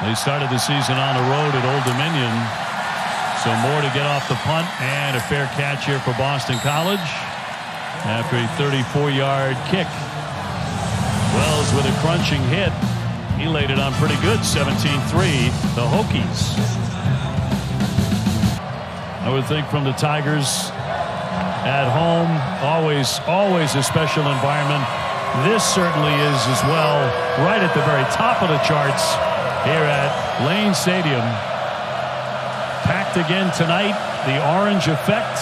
They started the season on the road at Old Dominion. So more to get off the punt, and a fair catch here for Boston College after a 34-yard kick. Wells with a crunching hit. He laid it on pretty good. 17-3, the Hokies. I would think from the Tigers at home, always a special environment. This certainly is as well, right at the very top of the charts here at Lane Stadium. Packed again tonight, the orange effect,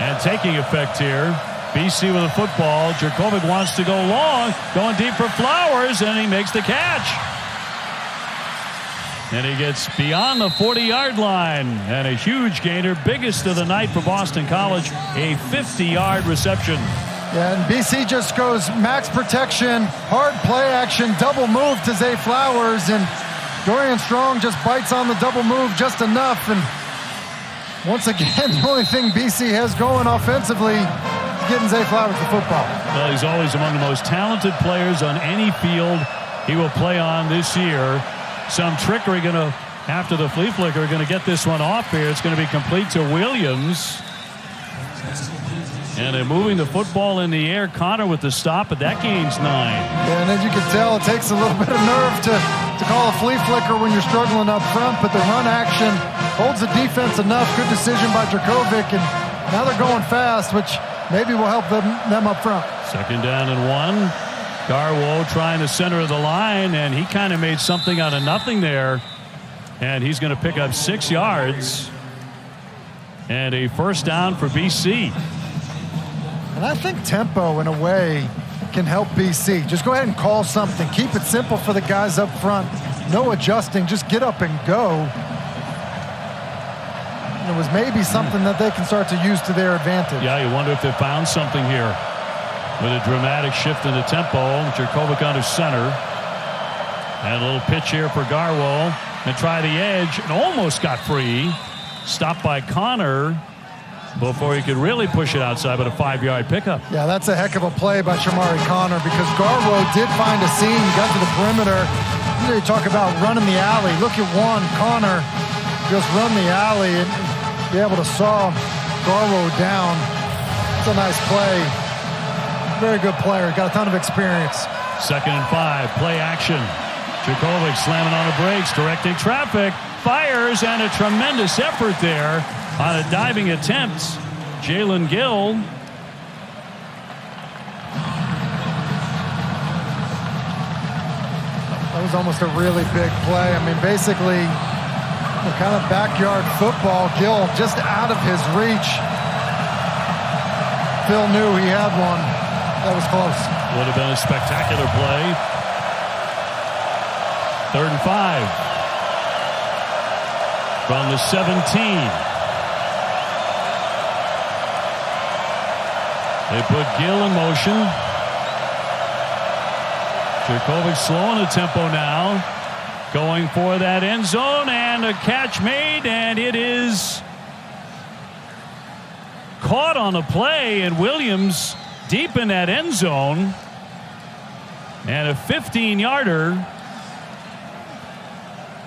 and taking effect here. BC with a football. Jurkovic wants to go long, going deep for Flowers, and he makes the catch. And he gets beyond the 40-yard line, and a huge gainer, biggest of the night for Boston College, a 50-yard reception. Yeah, and BC just goes max protection, hard play action, double move to Zay Flowers, and Dorian Strong just bites on the double move just enough. And once again, the only thing BC has going offensively is getting Zay Flowers the football. Well, he's always among the most talented players on any field he will play on this year. Some trickery going to after the flea flicker, going to get this one off here. It's going to be complete to Williams. And they're moving the football in the air. Connor with the stop, but that gains 9. Yeah, and as you can tell, it takes a little bit of nerve to call a flea flicker when you're struggling up front, but the run action holds the defense enough. Good decision by Dracovic, and now they're going fast, which maybe will help them up front. 2nd down and 1. Garwo trying to center of the line, and he kind of made something out of nothing there. And he's going to pick up 6 yards. And a 1st down for BC. And I think tempo, in a way, can help BC. Just go ahead and call something. Keep it simple for the guys up front. No adjusting. Just get up and go. And it was maybe something that they can start to use to their advantage. Yeah, you wonder if they found something here. With a dramatic shift in the tempo. Dracovic under center. And a little pitch here for Garwo. And try the edge. And almost got free. Stopped by Connor before he could really push it outside, but a 5-yard pickup. Yeah, that's a heck of a play by Shamari Connor, because Garwo did find a seam, got to the perimeter. You talk about running the alley. Look at one. Connor just run the alley and be able to saw Garwo down. It's a nice play. Very good player. Got a ton of experience. 2nd and 5. Play action. Dracovic slamming on the brakes, directing traffic. Fires, and a tremendous effort there on a diving attempt. Jalen Gill. That was almost a really big play. I mean, basically, the kind of backyard football. Gill just out of his reach. Phil knew he had one. That was close. Would have been a spectacular play. 3rd and 5. From the 17. They put Gill in motion. Dracovic slowing the tempo now. Going for that end zone, and a catch made, and it is caught on the play, and Williams deep in that end zone. And a 15-yarder.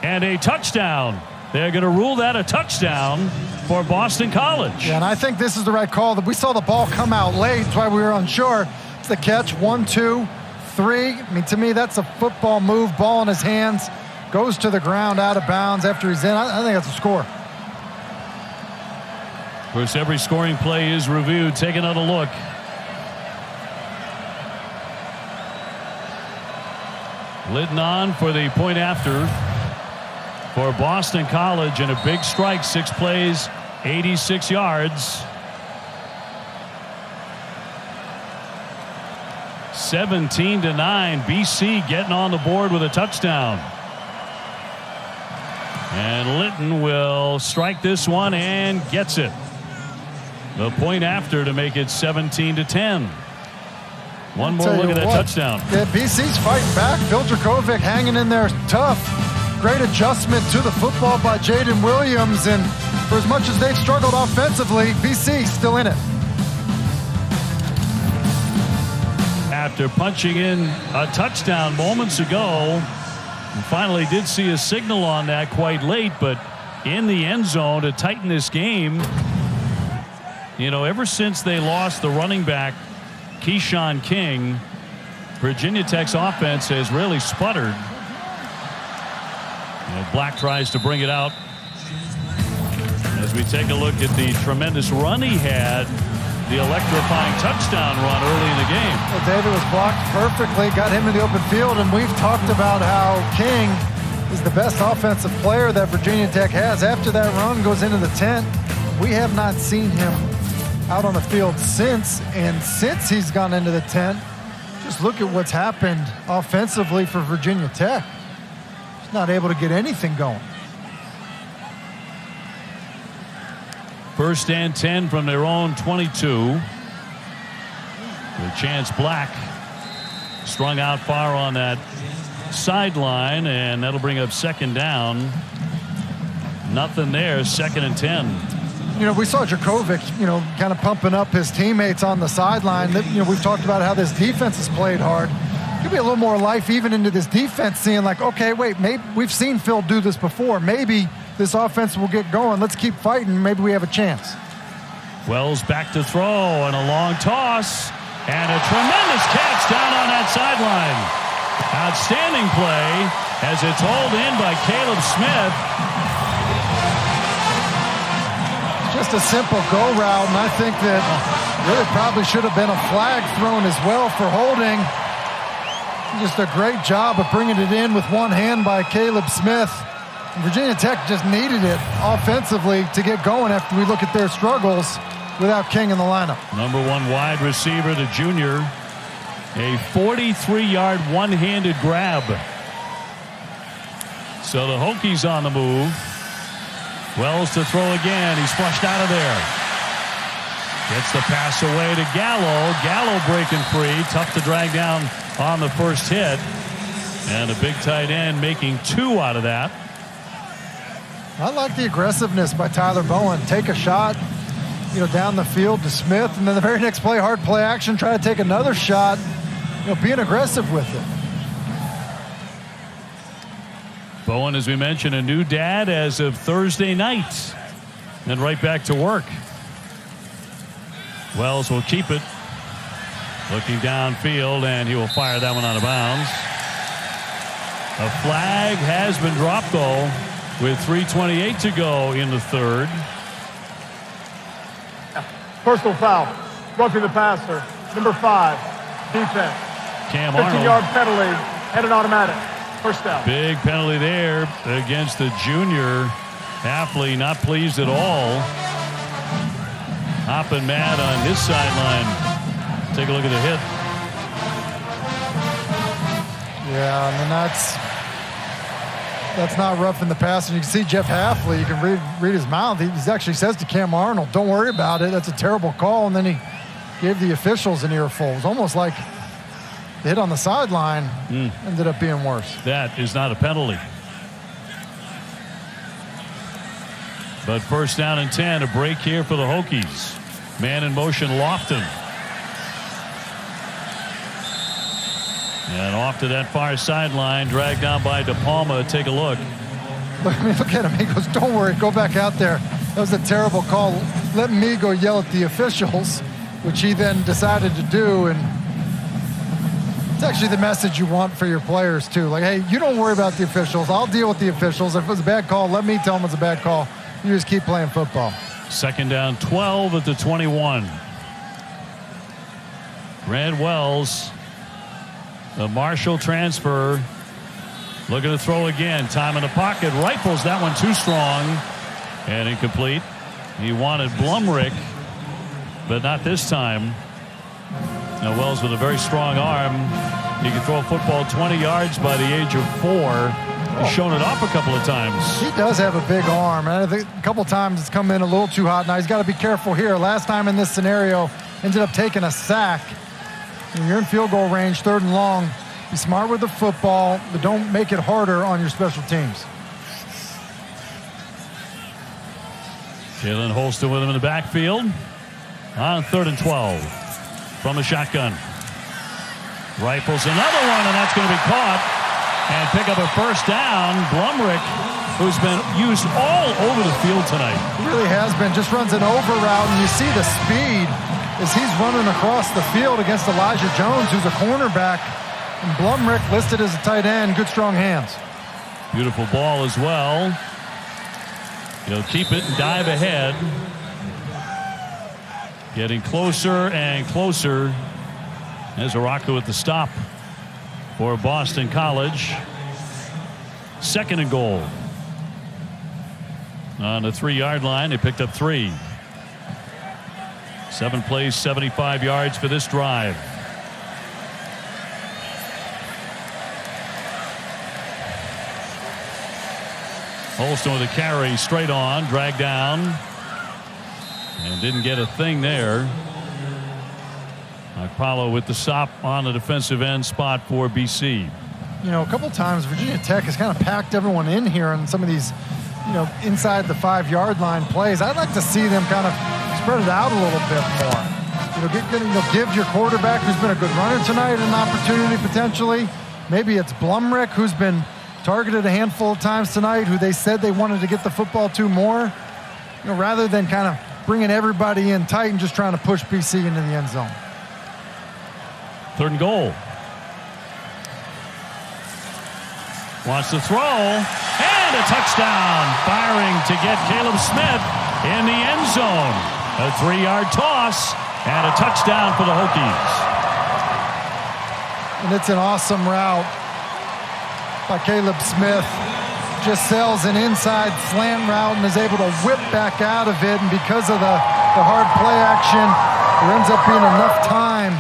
And a touchdown. They're going to rule that a touchdown for Boston College. Yeah, and I think this is the right call. We saw the ball come out late. That's why we were unsure. It's the catch. 1, 2, 3. I mean, to me, that's a football move. Ball in his hands. Goes to the ground out of bounds after he's in. I think that's a score. Of course, every scoring play is reviewed. Take another look. Litton on for the point after for Boston College, and a big strike. 6 plays, 86 yards. 17-9. BC getting on the board with a touchdown. And Litton will strike this one and gets it. The point after to make it 17-10. One more look at that touchdown. Yeah, BC's fighting back. Phil Dracovic hanging in there tough. Great adjustment to the football by Jaden Williams, and for as much as they've struggled offensively, BC still in it. After punching in a touchdown moments ago, and finally did see a signal on that quite late, but in the end zone to tighten this game. You know, ever since they lost the running back, Keyshawn King, Virginia Tech's offense has really sputtered. Black tries to bring it out as we take a look at the tremendous run he had, the electrifying touchdown run early in the game. Well, David was blocked perfectly, got him in the open field, and we've talked about how King is the best offensive player that Virginia Tech has. After that run goes into the tent, we have not seen him out on the field since, and since he's gone into the tent, just look at what's happened offensively for Virginia Tech. Not able to get anything going. 1st and 10 from their own 22. With Chance Black strung out far on that sideline, and that'll bring up 2nd down. Nothing there. 2nd and 10. You know, we saw Dracovic, kind of pumping up his teammates on the sideline. We've talked about how this defense has played hard. could be a little more life even into this defense, seeing like, okay, wait, maybe we've seen Phil do this before. Maybe this offense will get going. Let's keep fighting. Maybe we have a chance. Wells back to throw and a long toss and a tremendous catch down on that sideline. Outstanding play as it's hauled in by Caleb Smith. Just a simple go route, and I think that really probably should have been a flag thrown as well for holding. Just a great job of bringing it in with one hand by Caleb Smith. Virginia Tech just needed it offensively to get going after we look at their struggles without King in the lineup. Number 1 wide receiver, the junior. A 43-yard one-handed grab. So the Hokies on the move. Wells to throw again. He's flushed out of there. Gets the pass away to Gallo. Gallo breaking free. Tough to drag down on the first hit. And a big tight end making 2 out of that. I like the aggressiveness by Tyler Bowen. Take a shot, down the field to Smith, and then the very next play, hard play action, try to take another shot, being aggressive with it. Bowen, as we mentioned, a new dad as of Thursday night. And right back to work. Wells will keep it. Looking downfield, and he will fire that one out of bounds. A flag has been dropped, though, with 3:28 to go in the third. Personal foul. Roughing the passer. Number 5. Defense. Cam Arnold. 15-yard penalty and an automatic. First down. Big penalty there against the junior. Hafley not pleased at all. Hopping mad on his sideline. Take a look at the hit. Yeah, I mean, that's not roughing the pass. And you can see Jeff Hafley, you can read his mouth. He actually says to Cam Arnold, don't worry about it. That's a terrible call. And then he gave the officials an earful. It was almost like the hit on the sideline ended up being worse. That is not a penalty. But first down and 10, a break here for the Hokies. Man in motion, Lofton. And off to that far sideline, dragged down by DePalma. Take a look. Look at him. He goes, don't worry, go back out there. That was a terrible call. Let me go yell at the officials, which he then decided to do. And it's actually the message you want for your players, too. Like, hey, you don't worry about the officials. I'll deal with the officials. If it was a bad call, let me tell them it's a bad call. You just keep playing football. Second down, 12 at the 21. Grant Wells, the Marshall transfer, looking to throw again. Time in the pocket, rifles that one too strong and incomplete. He wanted Blumrick, but not this time. Now Wells with a very strong arm. He can throw a football 20 yards by the age of 4. He's shown it off a couple of times. He does have a big arm. And I think a couple of times it's come in a little too hot. Now he's got to be careful here. Last time in this scenario, ended up taking a sack. When you're in field goal range, 3rd and long, be smart with the football, but don't make it harder on your special teams. Jalen Holston with him in the backfield on 3rd and 12 from the shotgun. Rifles another one, and that's going to be caught and pick up a first down. Blumrick, who's been used all over the field tonight. He really has been. Just runs an over route, and you see the speed as he's running across the field against Elijah Jones, who's a cornerback. And Blumrick listed as a tight end. Good, strong hands. Beautiful ball as well. He'll keep it and dive ahead. Getting closer and closer. There's Araku with the stop for Boston College. 2nd and goal. On the 3-yard line, they picked up 3. 7 plays, 75 yards for this drive. Holston with a carry straight on, dragged down, and didn't get a thing there. Apollo with the stop on the defensive end spot for BC. You know, a couple times Virginia Tech has kind of packed everyone in here on some of these, inside the 5-yard line plays. I'd like to see them kind of spread it out a little bit more. Give your quarterback, who's been a good runner tonight, an opportunity potentially. Maybe it's Blumrick, who's been targeted a handful of times tonight, who they said they wanted to get the football to more. Rather than kind of bringing everybody in tight and just trying to push BC into the end zone. 3rd and goal. Wants to throw, and a touchdown. Firing to get Caleb Smith in the end zone. A 3-yard toss and a touchdown for the Hokies. And it's an awesome route by Caleb Smith. Just sells an inside slant route and is able to whip back out of it. And because of the hard play action, there ends up being enough time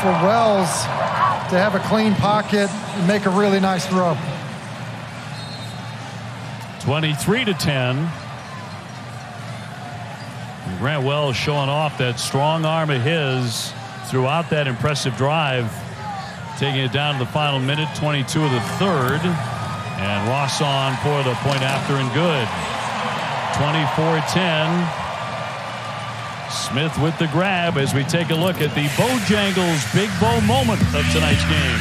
for Wells to have a clean pocket and make a really nice throw. 23-10. Grant Wells showing off that strong arm of his throughout that impressive drive, taking it down to the final minute, 22 of the 3rd. And Ross on for the point after and good. 24-10. Smith with the grab as we take a look at the Bojangles Big Bow moment of tonight's game.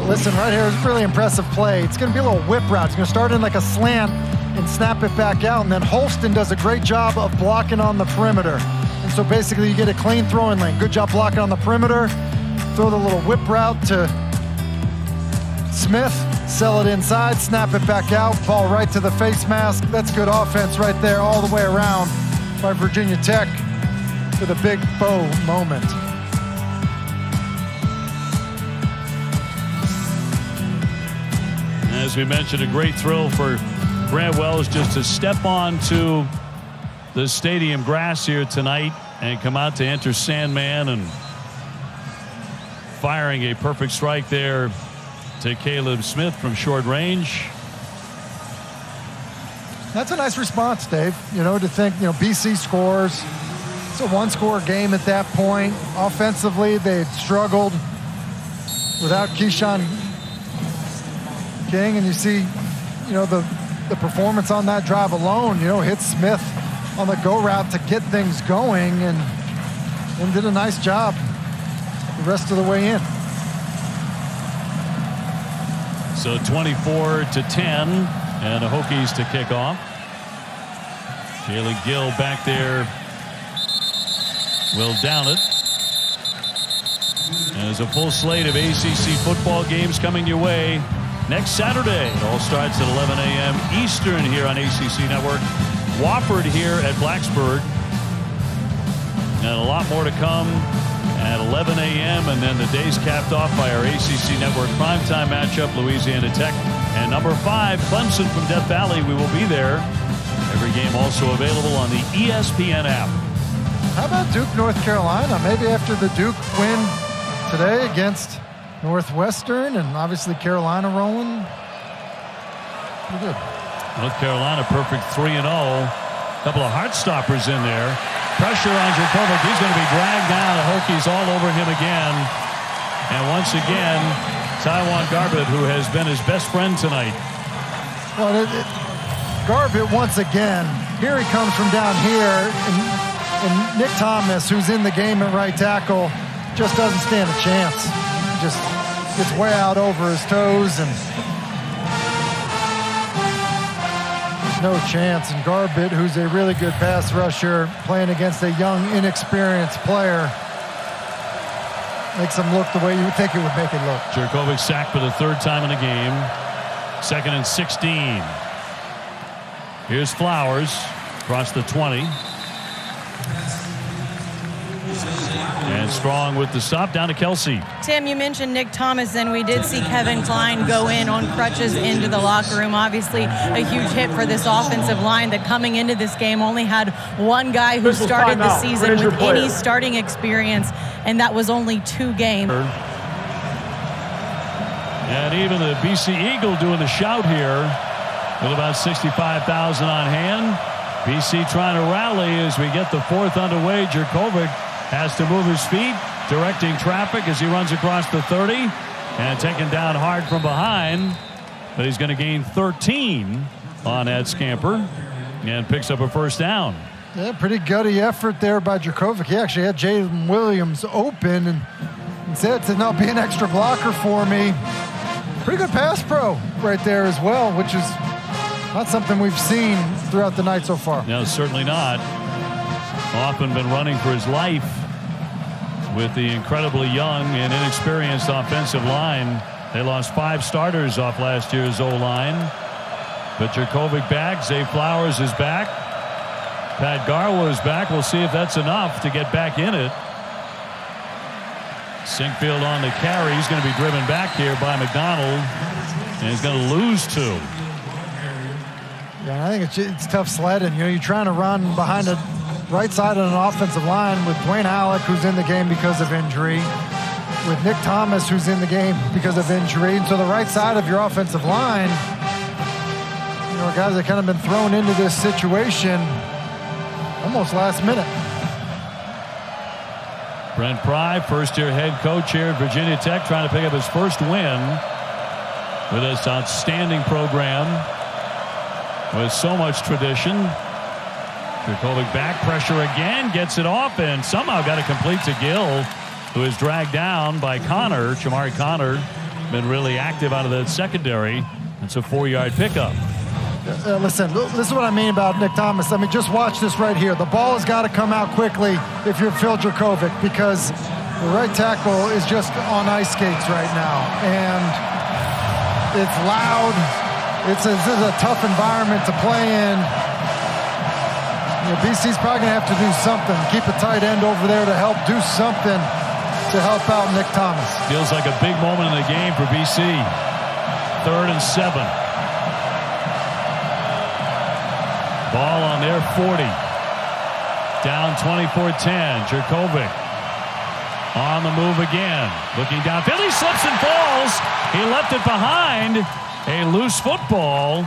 Listen, right here is a really impressive play. It's going to be a little whip route. It's going to start in like a slant and snap it back out. And then Holston does a great job of blocking on the perimeter. And so basically you get a clean throwing lane. Good job blocking on the perimeter. Throw the little whip route to Smith. Sell it inside, snap it back out, ball right to the face mask. That's good offense right there all the way around by Virginia Tech with a big bow moment. As we mentioned, a great thrill for Grant Wells just to step onto the stadium grass here tonight and come out to enter Sandman, and firing a perfect strike there to Caleb Smith from short range. That's a nice response, Dave. To think, BC scores. It's a one-score game at that point. Offensively, they had struggled without Keyshawn King, and you see, the performance on that drive alone, hit Smith on the go route to get things going, and did a nice job the rest of the way in. So 24-10, and the Hokies to kick off. Jalen Gill back there will down it. And there's a full slate of ACC football games coming your way next Saturday. It all starts at 11 a.m. Eastern here on ACC Network. Wofford here at Blacksburg. And a lot more to come at 11 a.m. and then the day's capped off by our ACC Network primetime matchup, Louisiana Tech and number 5 Clemson from Death Valley. We will be there. Every game also available on the ESPN app. How about Duke, North Carolina? Maybe after the Duke win today against Northwestern, and obviously Carolina rolling. Pretty good. North Carolina perfect 3-0. A couple of heart stoppers in there. Pressure on Jurkovec. He's going to be dragged down. The Hokies all over him again. And once again, Taiwan Garbett, who has been his best friend tonight. Well, Garbett once again. Here he comes from down here. And Nick Thomas, who's in the game at right tackle, just doesn't stand a chance. He just gets way out over his toes, and no chance. And Garbett, who's a really good pass rusher, playing against a young, inexperienced player, makes him look the way you would think it would make it look. Jurkovec sacked for the 3rd time in the game. 2nd and 16. Here's Flowers across the 20. And Strong with the stop down to Kelsey. Tim, you mentioned Nick Thomas, and we did see Kevin Klein go in on crutches into the locker room. Obviously, a huge hit for this offensive line that coming into this game only had one guy who started the season with any starting experience, and that was only 2 games. And even the BC Eagle doing the shout here with about 65,000 on hand. BC trying to rally as we get the 4th underway. Jurkovec has to move his feet, directing traffic as he runs across the 30 and taken down hard from behind. But he's going to gain 13 on that scamper and picks up a 1st down. Yeah, pretty gutty effort there by Dracovic. He actually had Jalen Williams open and said to not be an extra blocker for me. Pretty good pass pro right there as well, which is not something we've seen throughout the night so far. No, certainly not. Often been running for his life with the incredibly young and inexperienced offensive line. They lost 5 starters off last year's O-line. But Dracovic back. Zay Flowers is back. Pat Garwa is back. We'll see if that's enough to get back in it. Sinkfield on the carry. He's going to be driven back here by McDonald. And he's going to lose 2. Yeah, I think it's tough sledding. You know, you're trying to run behind the right side of an offensive line with Dwayne Alec, who's in the game because of injury, with Nick Thomas, who's in the game because of injury. And so the right side of your offensive line, you know, guys that kind of been thrown into this situation almost last minute. Brent Pry, first-year head coach here at Virginia Tech, trying to pick up his first win with this outstanding program with so much tradition. Dracovic back, pressure again, gets it off, and somehow got it complete to Gill, who is dragged down by Connor. Jamari Connor been really active out of that secondary. It's a 4-yard pickup. Listen, this is what I mean about Nick Thomas. I mean, just watch this right here. The ball has got to come out quickly if you're Phil Dracovic, because the right tackle is just on ice skates right now. And it's loud. This is a tough environment to play in. You know, BC's probably going to have to do something. Keep a tight end over there to help do something to help out Nick Thomas. Feels like a big moment in the game for BC. 3rd and 7. Ball on their 40. Down 24-10. Dracovic on the move again. Looking downfield. He slips and falls. He left it behind. A loose football.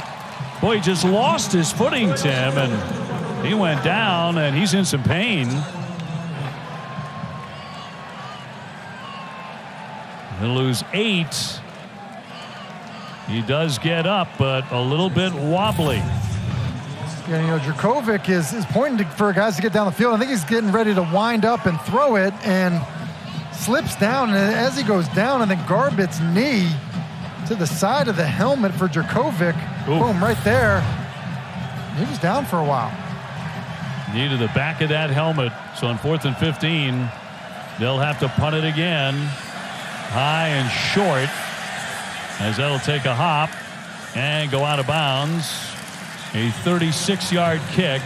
Boy, he just lost his footing, Tim, and he went down, and he's in some pain. He'll lose 8. He does get up, but a little bit wobbly. Yeah, you know, Dracovic is pointing for guys to get down the field. I think he's getting ready to wind up and throw it, and slips down. And as he goes down, I think Garbet's knee to the side of the helmet for Dracovic. Ooh. Boom, right there. He was down for a while. Knee to the back of that helmet. So on 4th and 15, they'll have to punt it again. High and short, as that'll take a hop and go out of bounds. A 36-yard kick.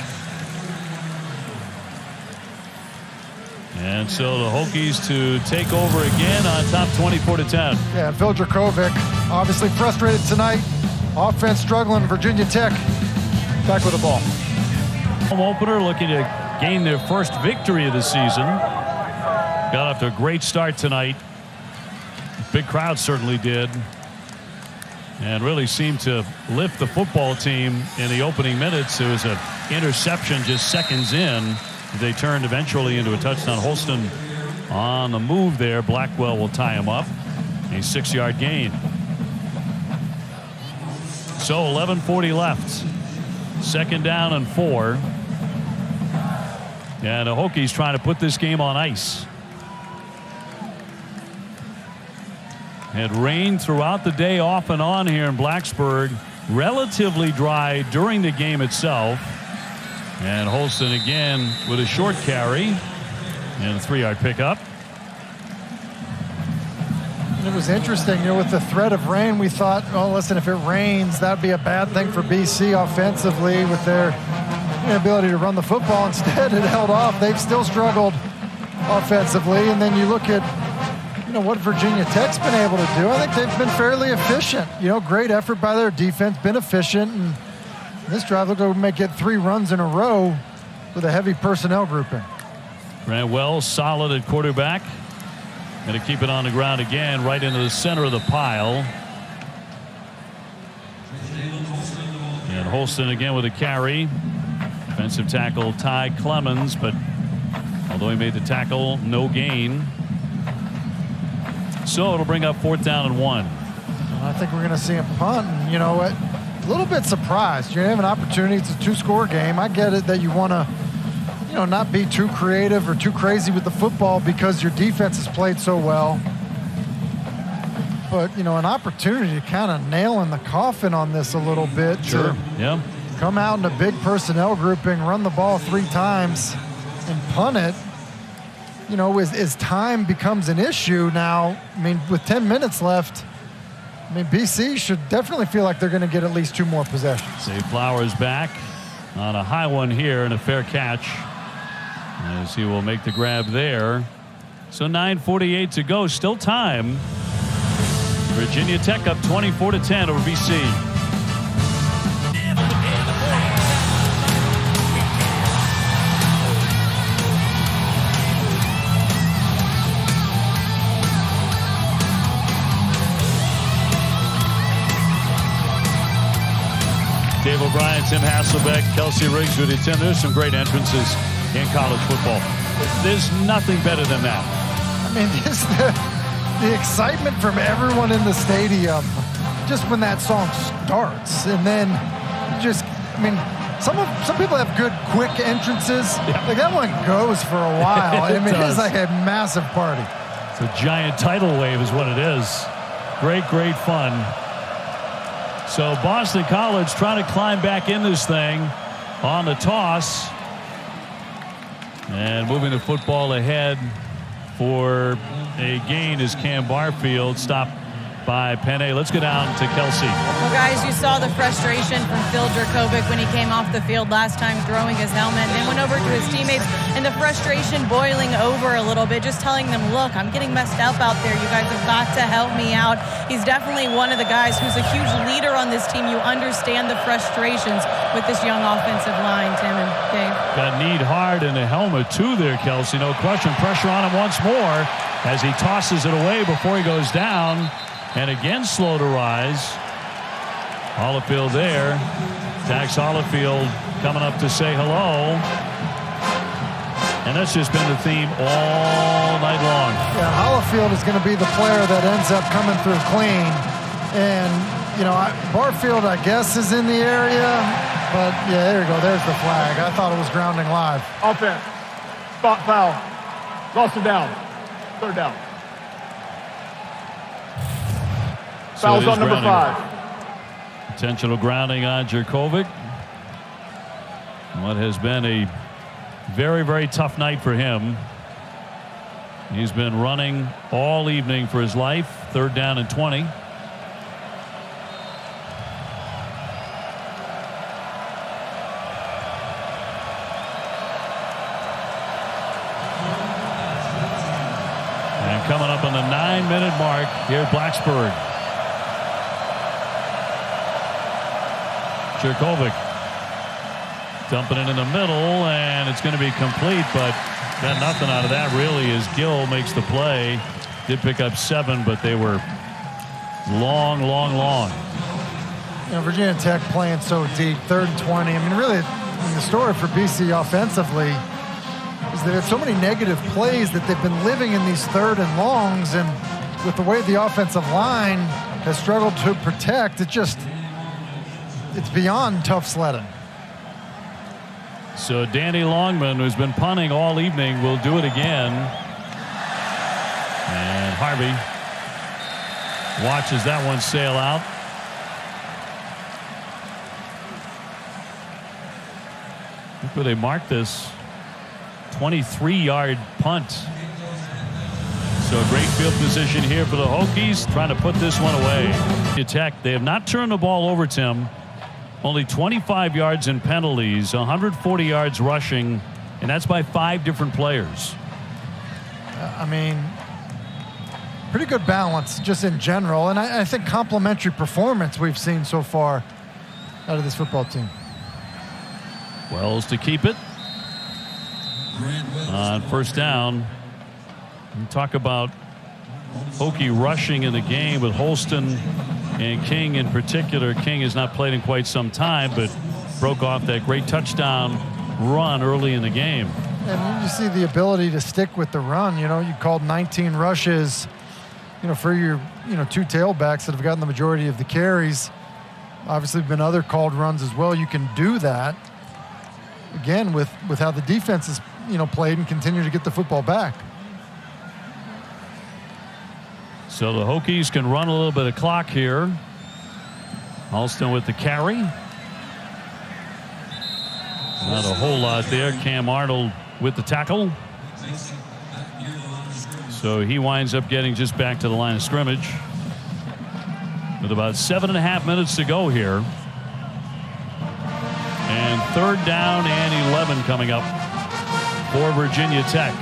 And so the Hokies to take over again on top 24-10. Yeah, Phil Dracovic obviously frustrated tonight. Offense struggling. Virginia Tech back with the ball. Home opener, looking to gain their first victory of the season. Got off to a great start tonight. Big crowd certainly did. And really seemed to lift the football team in the opening minutes. There was an interception just seconds in. They turned eventually into a touchdown. Holston on the move there. Blackwell will tie him up. A 6-yard gain. So 11:40 left. 2nd down and 4. And the Hokies trying to put this game on ice. It rained throughout the day off and on here in Blacksburg. Relatively dry during the game itself. And Holston again with a short carry and a 3-yard pickup. It was interesting, you know, with the threat of rain, we thought, oh, listen, if it rains, that'd be a bad thing for BC offensively with their inability to run the football. Instead, it held off. They've still struggled offensively. And then you look at, you know, what Virginia Tech's been able to do. I think they've been fairly efficient. You know, great effort by their defense, been efficient. And this drive looked like we might get 3 runs in a row with a heavy personnel grouping. Ran well, solid at quarterback. Going to keep it on the ground again, right into the center of the pile. And Holston again with a carry. Defensive tackle Ty Clemens, but although he made the tackle, no gain. So it'll bring up 4th down and 1. I think we're going to see him punt. And, you know what? A little bit surprised. You have an opportunity. It's a 2-score game. I get it that you want to not be too creative or too crazy with the football because your defense has played so well. But, an opportunity to kind of nail in the coffin on this a little bit. Sure, yeah. Come out in a big personnel grouping, run the ball 3 times, and punt it. As time becomes an issue now, with 10 minutes left, BC should definitely feel like they're going to get at least 2 more possessions. Zay Flowers back on a high one here and a fair catch as he will make the grab there. So 9:48 to go, still time. Virginia Tech up 24-10 over BC. Dave O'Brien, Tim Hasselbeck, Kelsey Riggs with you. Tim, there's some great entrances in college football. There's nothing better than that. The excitement from everyone in the stadium just when that song starts, and then some people have good quick entrances. Yeah. Like that one goes for a while. It's like a massive party. It's a giant tidal wave is what it is. Great fun. So Boston College trying to climb back in this thing on the toss and moving the football ahead for a gain is Cam Barfield, stopped by Penne. Let's go down to Kelsey. Well, guys, you saw the frustration from Phil Dracovic when he came off the field last time throwing his helmet, and then went over to his teammates, and the frustration boiling over a little bit, just telling them, look, I'm getting messed up out there. You guys have got to help me out. He's definitely one of the guys who's a huge leader on this team. You understand the frustrations with this young offensive line, Tim and Dave. Got kneed hard in the helmet, too, there, Kelsey. No question. Pressure on him once more as he tosses it away before he goes down. And again, slow to rise. Hollifield there. Dax Hollifield coming up to say hello. And that's just been the theme all night long. Yeah, Hollifield is going to be the player that ends up coming through clean. And, Barfield, I guess, is in the area. But, yeah, there you go. There's the flag. I thought it was grounding live. Offense. Spot foul. Lost it down. 3rd down. Fouls on number 5. Intentional grounding on Jerkovic. What has been a very, very tough night for him. He's been running all evening for his life. 3rd down and 20. And coming up on the 9-minute mark here at Blacksburg. Jerkovic dumping it in the middle, and it's going to be complete, but got nothing out of that really as Gill makes the play. Did pick up 7, but they were long. Virginia Tech playing so deep, 3rd and 20. Really, the story for BC offensively is they've had so many negative plays that they've been living in these 3rd and longs, and with the way the offensive line has struggled to protect, it's beyond tough sledding. So Danny Longman, who's been punting all evening, will do it again. And Harvey watches that one sail out. Look where they marked this. 23-yard punt. So great field position here for the Hokies, trying to put this one away. Tech, they have not turned the ball over, Tim. Only 25 yards in penalties, 140 yards rushing, and that's by 5 different players. Pretty good balance just in general, and I think complimentary performance we've seen so far out of this football team. Wells to keep it on 1st down. We talk about Hokie rushing in the game with Holston and King in particular. King has not played in quite some time, but broke off that great touchdown run early in the game. And you see the ability to stick with the run. You called 19 rushes, for your, 2 tailbacks that have gotten the majority of the carries. Obviously, been other called runs as well. You can do that. again, with how the defense is, played and continue to get the football back. So the Hokies can run a little bit of clock here. Holston with the carry. Not a whole lot there. Cam Arnold with the tackle. So he winds up getting just back to the line of scrimmage with about 7.5 minutes to go here. And 3rd down and 11 coming up for Virginia Tech.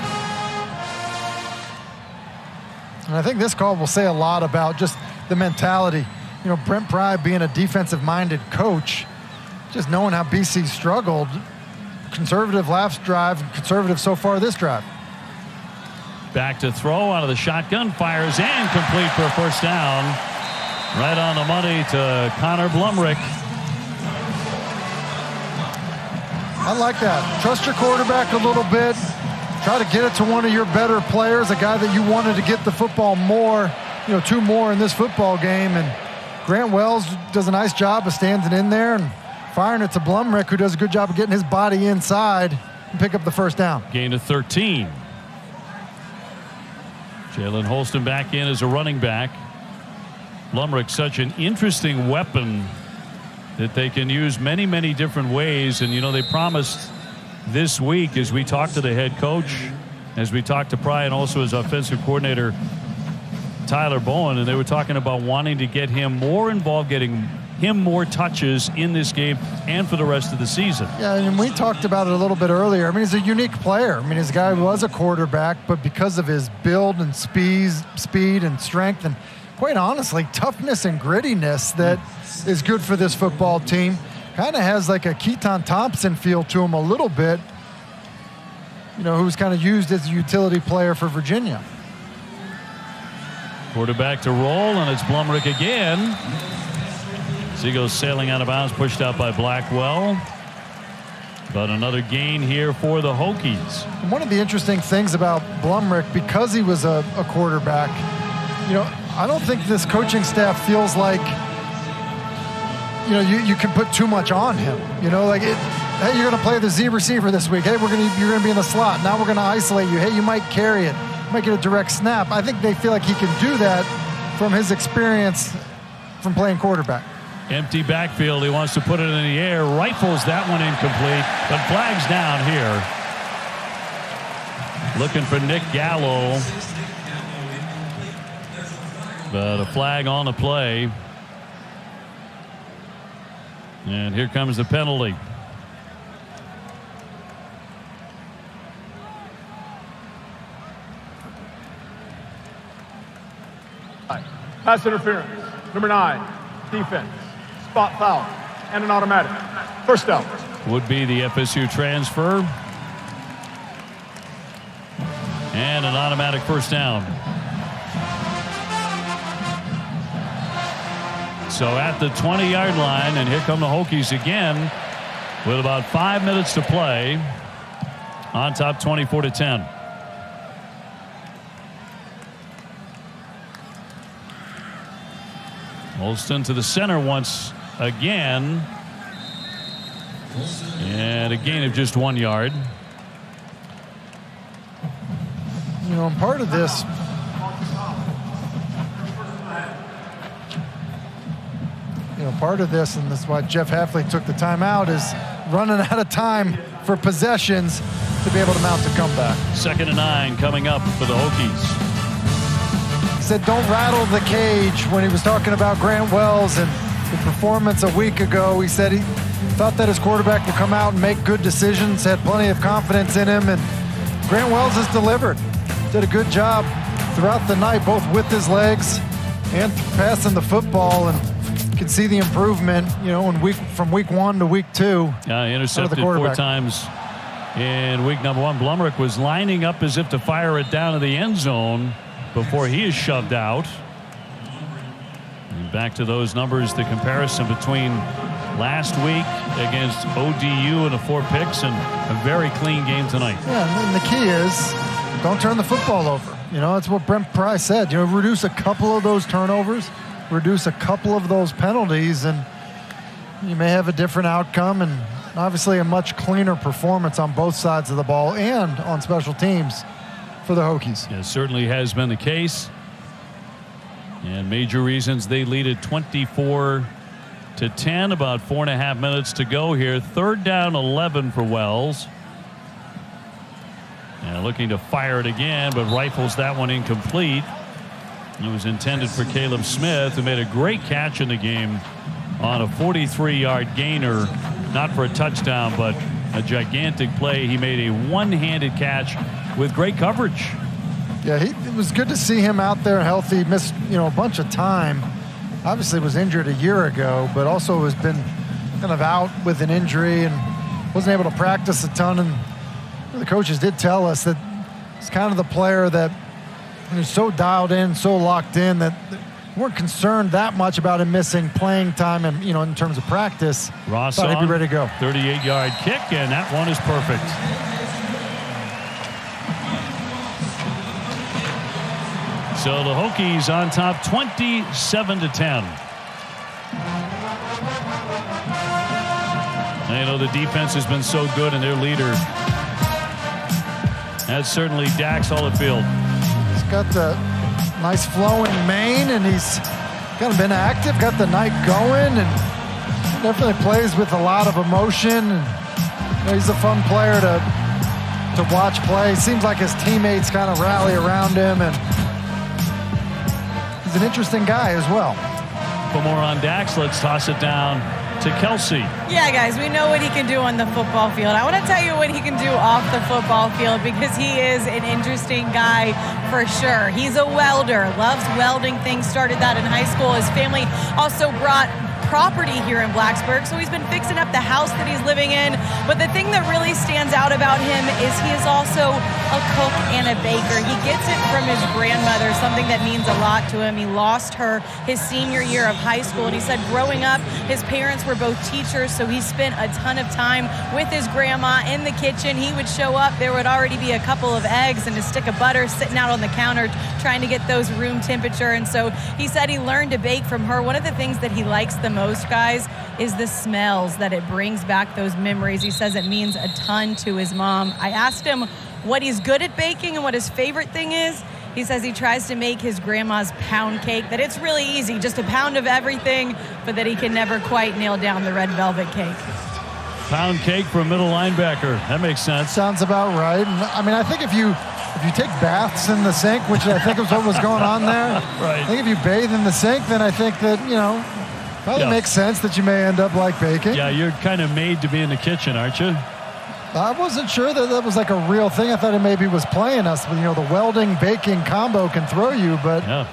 And I think this call will say a lot about just the mentality. Brent Pry being a defensive-minded coach, just knowing how BC struggled. Conservative last drive, conservative so far this drive. Back to throw out of the shotgun, fires and complete for a first down. Right on the money to Connor Blumrick. I like that. Trust your quarterback a little bit. Try to get it to one of your better players, a guy that you wanted to get the football more, 2 more in this football game. And Grant Wells does a nice job of standing in there and firing it to Blumrick, who does a good job of getting his body inside and pick up the first down. Gain of 13. Jalen Holston back in as a running back. Blumrick, such an interesting weapon that they can use many, many different ways. And, they promised this week, as we talked to the head coach, as we talked to Pry and also his offensive coordinator, Tyler Bowen, and they were talking about wanting to get him more involved, getting him more touches in this game and for the rest of the season. Yeah, and we talked about it a little bit earlier. I mean, he's a unique player. I mean, his guy was a quarterback, but because of his build and speed and strength and, quite honestly, toughness and grittiness that is good for this football team, kind of has like a Keaton Thompson feel to him a little bit, who's kind of used as a utility player for Virginia. Quarterback to roll, and it's Blumrick again. As he goes sailing out of bounds, pushed out by Blackwell. But another gain here for the Hokies. And one of the interesting things about Blumrick, because he was a quarterback, I don't think this coaching staff feels like, you can put too much on him. Hey, you're going to play the Z receiver this week. Hey, you're going to be in the slot. Now we're going to isolate you. Hey, you might carry it. You might get a direct snap. I think they feel like he can do that from his experience from playing quarterback. Empty backfield. He wants to put it in the air. Rifles that one incomplete, but flags down here. Looking for Nick Gallo. But a flag on the play. And here comes the penalty. Pass interference. Number 9, defense. Spot foul and an automatic. First down. Would be the FSU transfer. And an automatic first down. So at the 20-yard line, and here come the Hokies again with about 5 minutes to play. On top 24-10. Holston to the center once again. And a gain of just 1 yard. And part of this, and that's why Jeff Hafley took the timeout, is running out of time for possessions to be able to mount a comeback. 2nd and 9 coming up for the Hokies. He said don't rattle the cage when he was talking about Grant Wells and the performance a week ago. He said he thought that his quarterback would come out and make good decisions, had plenty of confidence in him, and Grant Wells has delivered. Did a good job throughout the night, both with his legs and passing the football, and you can see the improvement, from week 1 to week 2. Intercepted 4 times in week number 1. Blumrick was lining up as if to fire it down to the end zone before he is shoved out. And back to those numbers, the comparison between last week against ODU and the 4 picks and a very clean game tonight. Yeah, and the key is don't turn the football over. That's what Brent Pry said. Reduce a couple of those turnovers, reduce a couple of those penalties, and you may have a different outcome. And Obviously a much cleaner performance on both sides of the ball and on special teams for the Hokies. It certainly has been the case. And major reasons they lead at 24-10, about 4.5 minutes to go here. 3rd down 11 for Wells. And looking to fire it again, but rifles that one incomplete. It was intended for Caleb Smith, who made a great catch in the game on a 43-yard gainer, not for a touchdown, but a gigantic play. He made a one-handed catch with great coverage. Yeah, it was good to see him out there healthy. Missed, a bunch of time. Obviously was injured a year ago, but also has been kind of out with an injury and wasn't able to practice a ton. And the coaches did tell us that it's kind of the player that is so dialed in, so locked in that weren't concerned that much about him missing playing time and, in terms of practice. Ross thought he'd be ready to go. 38-yard kick, and that one is perfect. So the Hokies on top 27-10. The defense has been so good, and their leader, that's certainly Dax Holyfield. He's got the nice flowing mane, and he's kind of been active, got the night going, and definitely plays with a lot of emotion. And he's a fun player to watch play. Seems like his teammates kind of rally around him, and he's an interesting guy as well. For more on Dax, let's toss it down to Kelsey. Yeah, guys, we know what he can do on the football field. I want to tell you what he can do off the football field, because he is an interesting guy for sure. He's a welder, loves welding things, started that in high school. His family also brought property here in Blacksburg, so he's been fixing up the house that he's living in. But the thing that really stands out about him is he is also a cook and a baker. He gets it from his grandmother, something that means a lot to him. He lost her his senior year of high school, and he said growing up, his parents were both teachers, so he spent a ton of time with his grandma in the kitchen. He would show up, there would already be a couple of eggs and a stick of butter sitting out on the counter trying to get those room temperature. And so he said he learned to bake from her. One of the things that he likes the most, guys, is the smells that it brings back those memories. He says it means a ton to his mom. I asked him what he's good at baking and what his favorite thing is. He says he tries to make his grandma's pound cake, that it's really easy, just a pound of everything, but that he can never quite nail down the red velvet cake. Pound cake for a middle linebacker. That makes sense. Sounds about right. And I think if you take baths in the sink, which I think is what was going on there, right. I think if you bathe in the sink, then I think that, probably makes sense that you may end up like baking. Yeah, you're kind of made to be in the kitchen, aren't you? I wasn't sure that was like a real thing. I thought it maybe was playing us. But, the welding, baking combo can throw you, but... Yeah.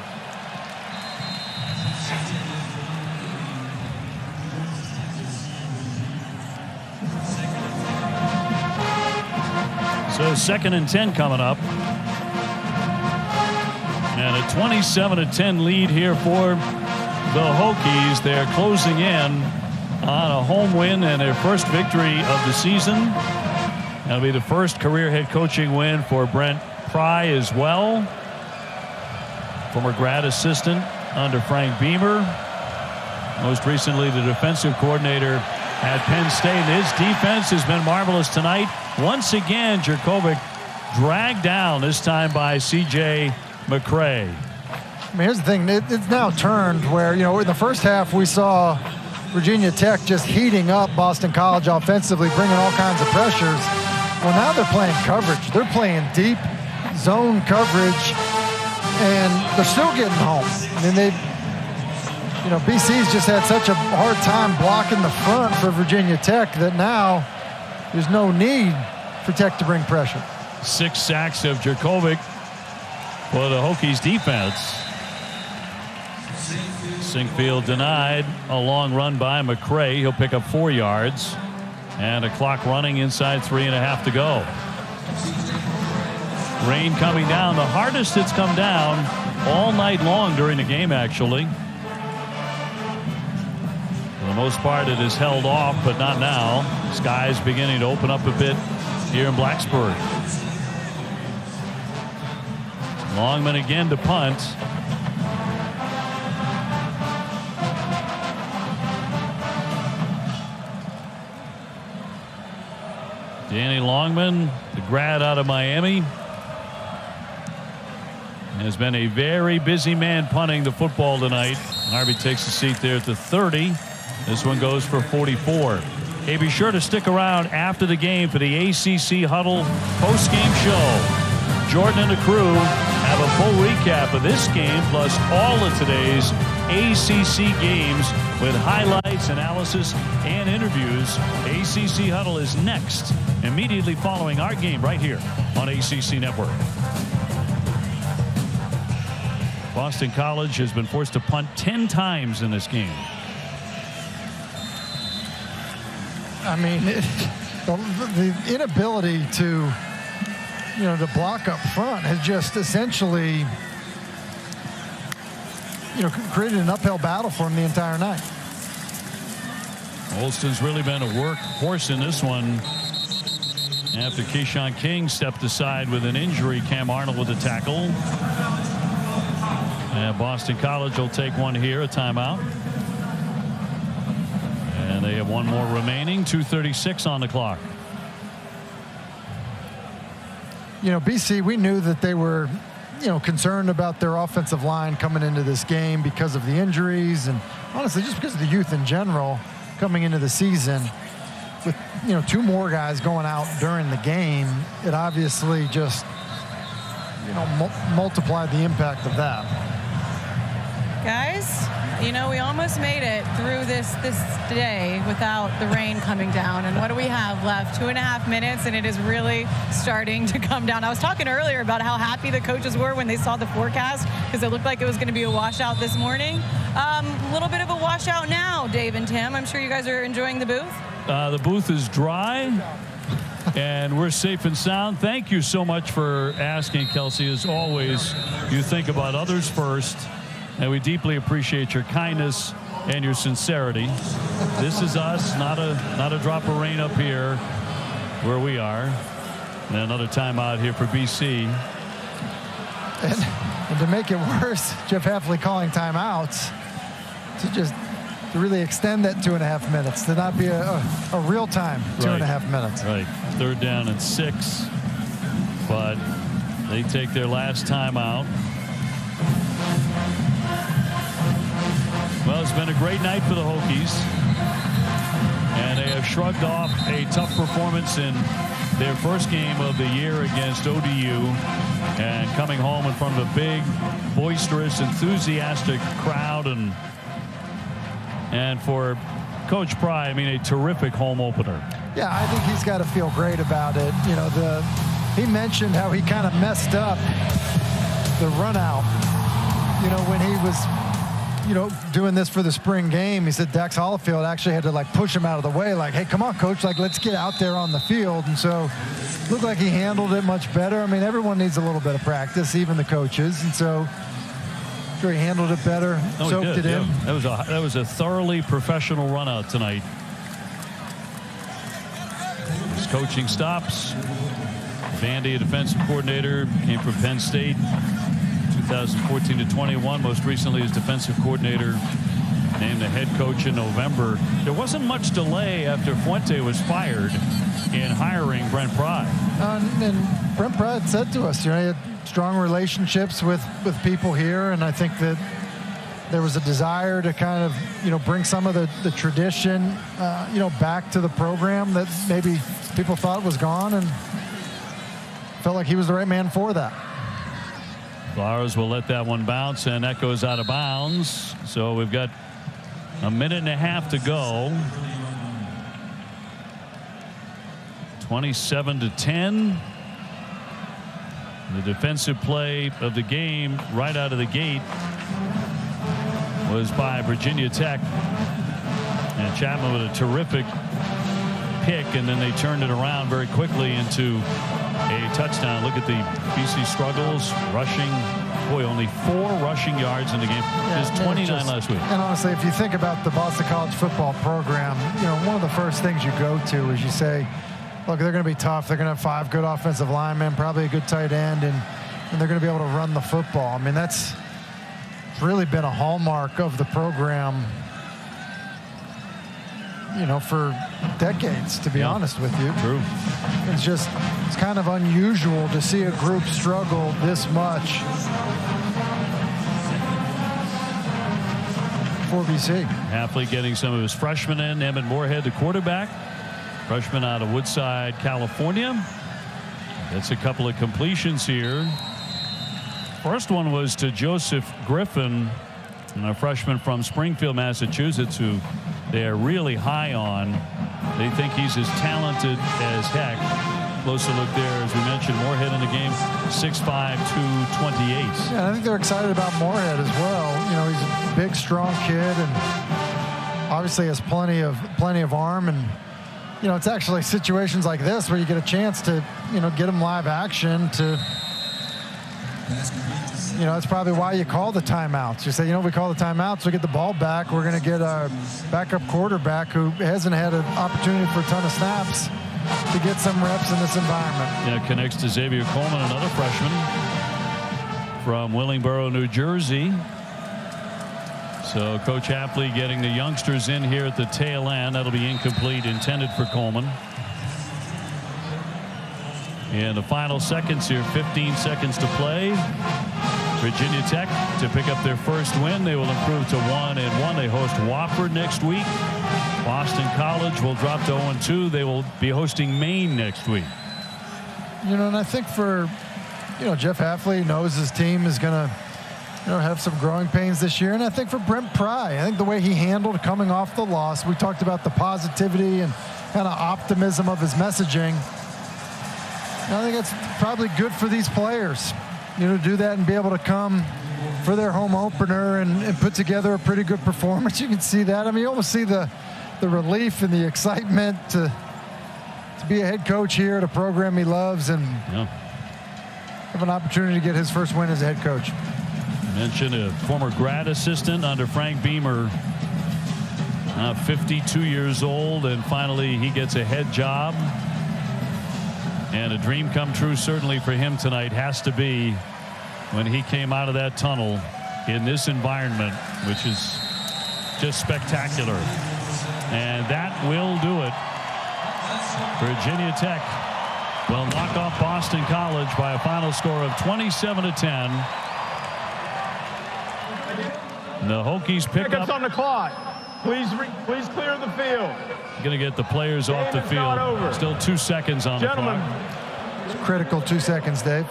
So 2nd and 10 coming up. And a 27-10 lead here for the Hokies. They're closing in on a home win and their first victory of the season. That'll be the first career head coaching win for Brent Pry as well. Former grad assistant under Frank Beamer. Most recently the defensive coordinator at Penn State. And his defense has been marvelous tonight. Once again, Jurkovec dragged down, this time by C.J. McCray. Here's the thing. It's now turned where, in the first half we saw Virginia Tech just heating up Boston College offensively, bringing all kinds of pressures. Well, now they're playing coverage. They're playing deep zone coverage, and they're still getting home. BC's just had such a hard time blocking the front for Virginia Tech that now there's no need for Tech to bring pressure. 6 sacks of Jurkovec for the Hokies defense. Sinkfield denied a long run by McCray. He'll pick up 4 yards. And a clock running inside 3.5 to go. Rain coming down. The hardest it's come down all night long during the game, actually. For the most part, it is held off, but not now. Sky's beginning to open up a bit here in Blacksburg. Longman again to punt. Danny Longman, the grad out of Miami, has been a very busy man punting the football tonight. Harvey takes a seat there at the 30. This one goes for 44. Hey, be sure to stick around after the game for the ACC Huddle post-game show. Jordan and the crew have a full recap of this game plus all of today's ACC games with highlights, analysis, and interviews. ACC Huddle is next, immediately following our game right here on ACC Network. Boston College has been forced to punt 10 times in this game. I mean, the inability to, to block up front has just essentially, created an uphill battle for him the entire night. Holston's really been a workhorse in this one. After Keyshawn King stepped aside with an injury, Cam Arnold with a tackle. And Boston College will take one here, a timeout. And they have one more remaining, 2:36 on the clock. BC, we knew that they were, concerned about their offensive line coming into this game because of the injuries and honestly just because of the youth in general coming into the season. With, 2 more guys going out during the game, it obviously just, multiplied the impact of that. Guys, we almost made it through this day without the rain coming down. And what do we have left? 2.5 minutes, and it is really starting to come down. I was talking earlier about how happy the coaches were when they saw the forecast because it looked like it was going to be a washout this morning. A little bit of a washout now, Dave and Tim. I'm sure you guys are enjoying the booth. The booth is dry, and we're safe and sound. Thank you so much for asking, Kelsey. As always, you think about others first. And we deeply appreciate your kindness and your sincerity. This is us, not a drop of rain up here where we are. And another timeout here for BC. And to make it worse, Jeff Hafley calling timeouts to really extend that 2.5 minutes, to not be a real time 2.5 minutes. Right. 3rd down and 6. But they take their last timeout. Well, it's been a great night for the Hokies, and they have shrugged off a tough performance in their first game of the year against ODU, and coming home in front of a big, boisterous, enthusiastic crowd, and for Coach Pry, I mean, a terrific home opener. Yeah, I think he's got to feel great about it. He mentioned how he kind of messed up the run out, when he was doing this for the spring game. He said Dax Hollifield actually had to push him out of the way, hey, come on, coach, let's get out there on the field. And so looked like he handled it much better. I mean, everyone needs a little bit of practice, even the coaches. And so sure he handled it better, soaked it in. Yeah. That was a thoroughly professional run out tonight. His coaching stops. Vandy, a defensive coordinator, came from Penn State. 2014 to 21, most recently as defensive coordinator, named the head coach in November. There wasn't much delay after Fuente was fired in hiring Brent Pry. And Brent Pry had said to us, he had strong relationships with people here, and I think that there was a desire to kind of, bring some of the tradition, back to the program that maybe people thought was gone, and felt like he was the right man for that. Flowers will let that one bounce, and that goes out of bounds. So we've got a 1.5 minutes to go. 27-10. The defensive play of the game right out of the gate was by Virginia Tech. And Chapman with a terrific pick, and then they turned it around very quickly into a touchdown. Look at the BC struggles rushing. Boy, only 4 rushing yards in the game. Just 29 last week. And honestly, if you think about the Boston College football program, one of the first things you go to is you say, look, they're going to be tough. They're going to have 5 good offensive linemen, probably a good tight end, and they're going to be able to run the football. I mean, that's really been a hallmark of the program for decades, to be honest with you. True. It's kind of unusual to see a group struggle this much for BC. Hafley getting some of his freshmen in. Emmett Moorhead, the quarterback. Freshman out of Woodside, California. That's a couple of completions here. First one was to Joseph Griffin, a freshman from Springfield, Massachusetts, who they're really high on. They think he's as talented as heck. Closer look there, as we mentioned, Moorhead in the game, 6'5", 228. Yeah, I think they're excited about Moorhead as well. He's a big, strong kid, and obviously has plenty of arm. And it's actually situations like this where you get a chance to get him live action. That's probably why you call the timeouts. You say, we call the timeouts, we get the ball back. We're going to get our backup quarterback who hasn't had an opportunity for a ton of snaps to get some reps in this environment. Yeah, connects to Xavier Coleman, another freshman from Willingboro, New Jersey. So Coach Hafley getting the youngsters in here at the tail end. That'll be incomplete, intended for Coleman. In the final seconds here, 15 seconds to play. Virginia Tech to pick up their first win. They will improve to 1-1. They host Wofford next week. Boston College will drop to 0-2. They will be hosting Maine next week. And I think for, Jeff Hafley knows his team is going to, have some growing pains this year. And I think for Brent Pry, I think the way he handled coming off the loss, we talked about the positivity and kind of optimism of his messaging. I think it's probably good for these players, to do that and be able to come for their home opener and put together a pretty good performance. You can see that. I mean, you almost see the relief and the excitement to be a head coach here at a program he loves and have an opportunity to get his first win as a head coach. I mentioned a former grad assistant under Frank Beamer, 52 years old, and finally he gets a head job. And a dream come true certainly for him tonight has to be when he came out of that tunnel in this environment, which is just spectacular. And that will do it. Virginia Tech will knock off Boston College by a final score of 27-10. The Hokies pick up on the clock. Please clear the field. Going to get the players off the field. Still 2 seconds on the clock. It's critical 2 seconds, Dave.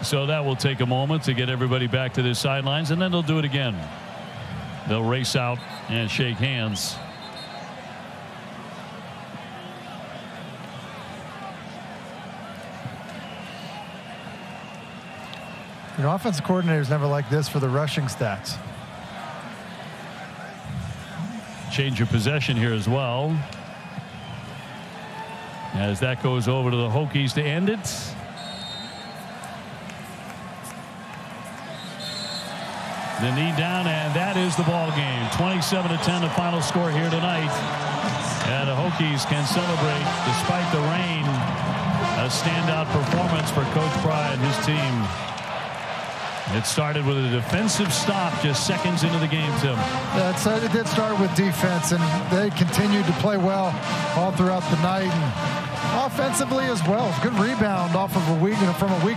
So that will take a moment to get everybody back to their sidelines, and then they'll do it again. They'll race out and shake hands. Offensive coordinators never like this for the rushing stats. Change of possession here as well, as that goes over to the Hokies to end it. The knee down, and that is the ball game. 27-10, the final score here tonight. And the Hokies can celebrate despite the rain. A standout performance for Coach Pry and his team. It started with a defensive stop just seconds into the game, Tim. Yeah, it did start with defense, and they continued to play well all throughout the night, and offensively as well. Good rebound off of a week, from a week.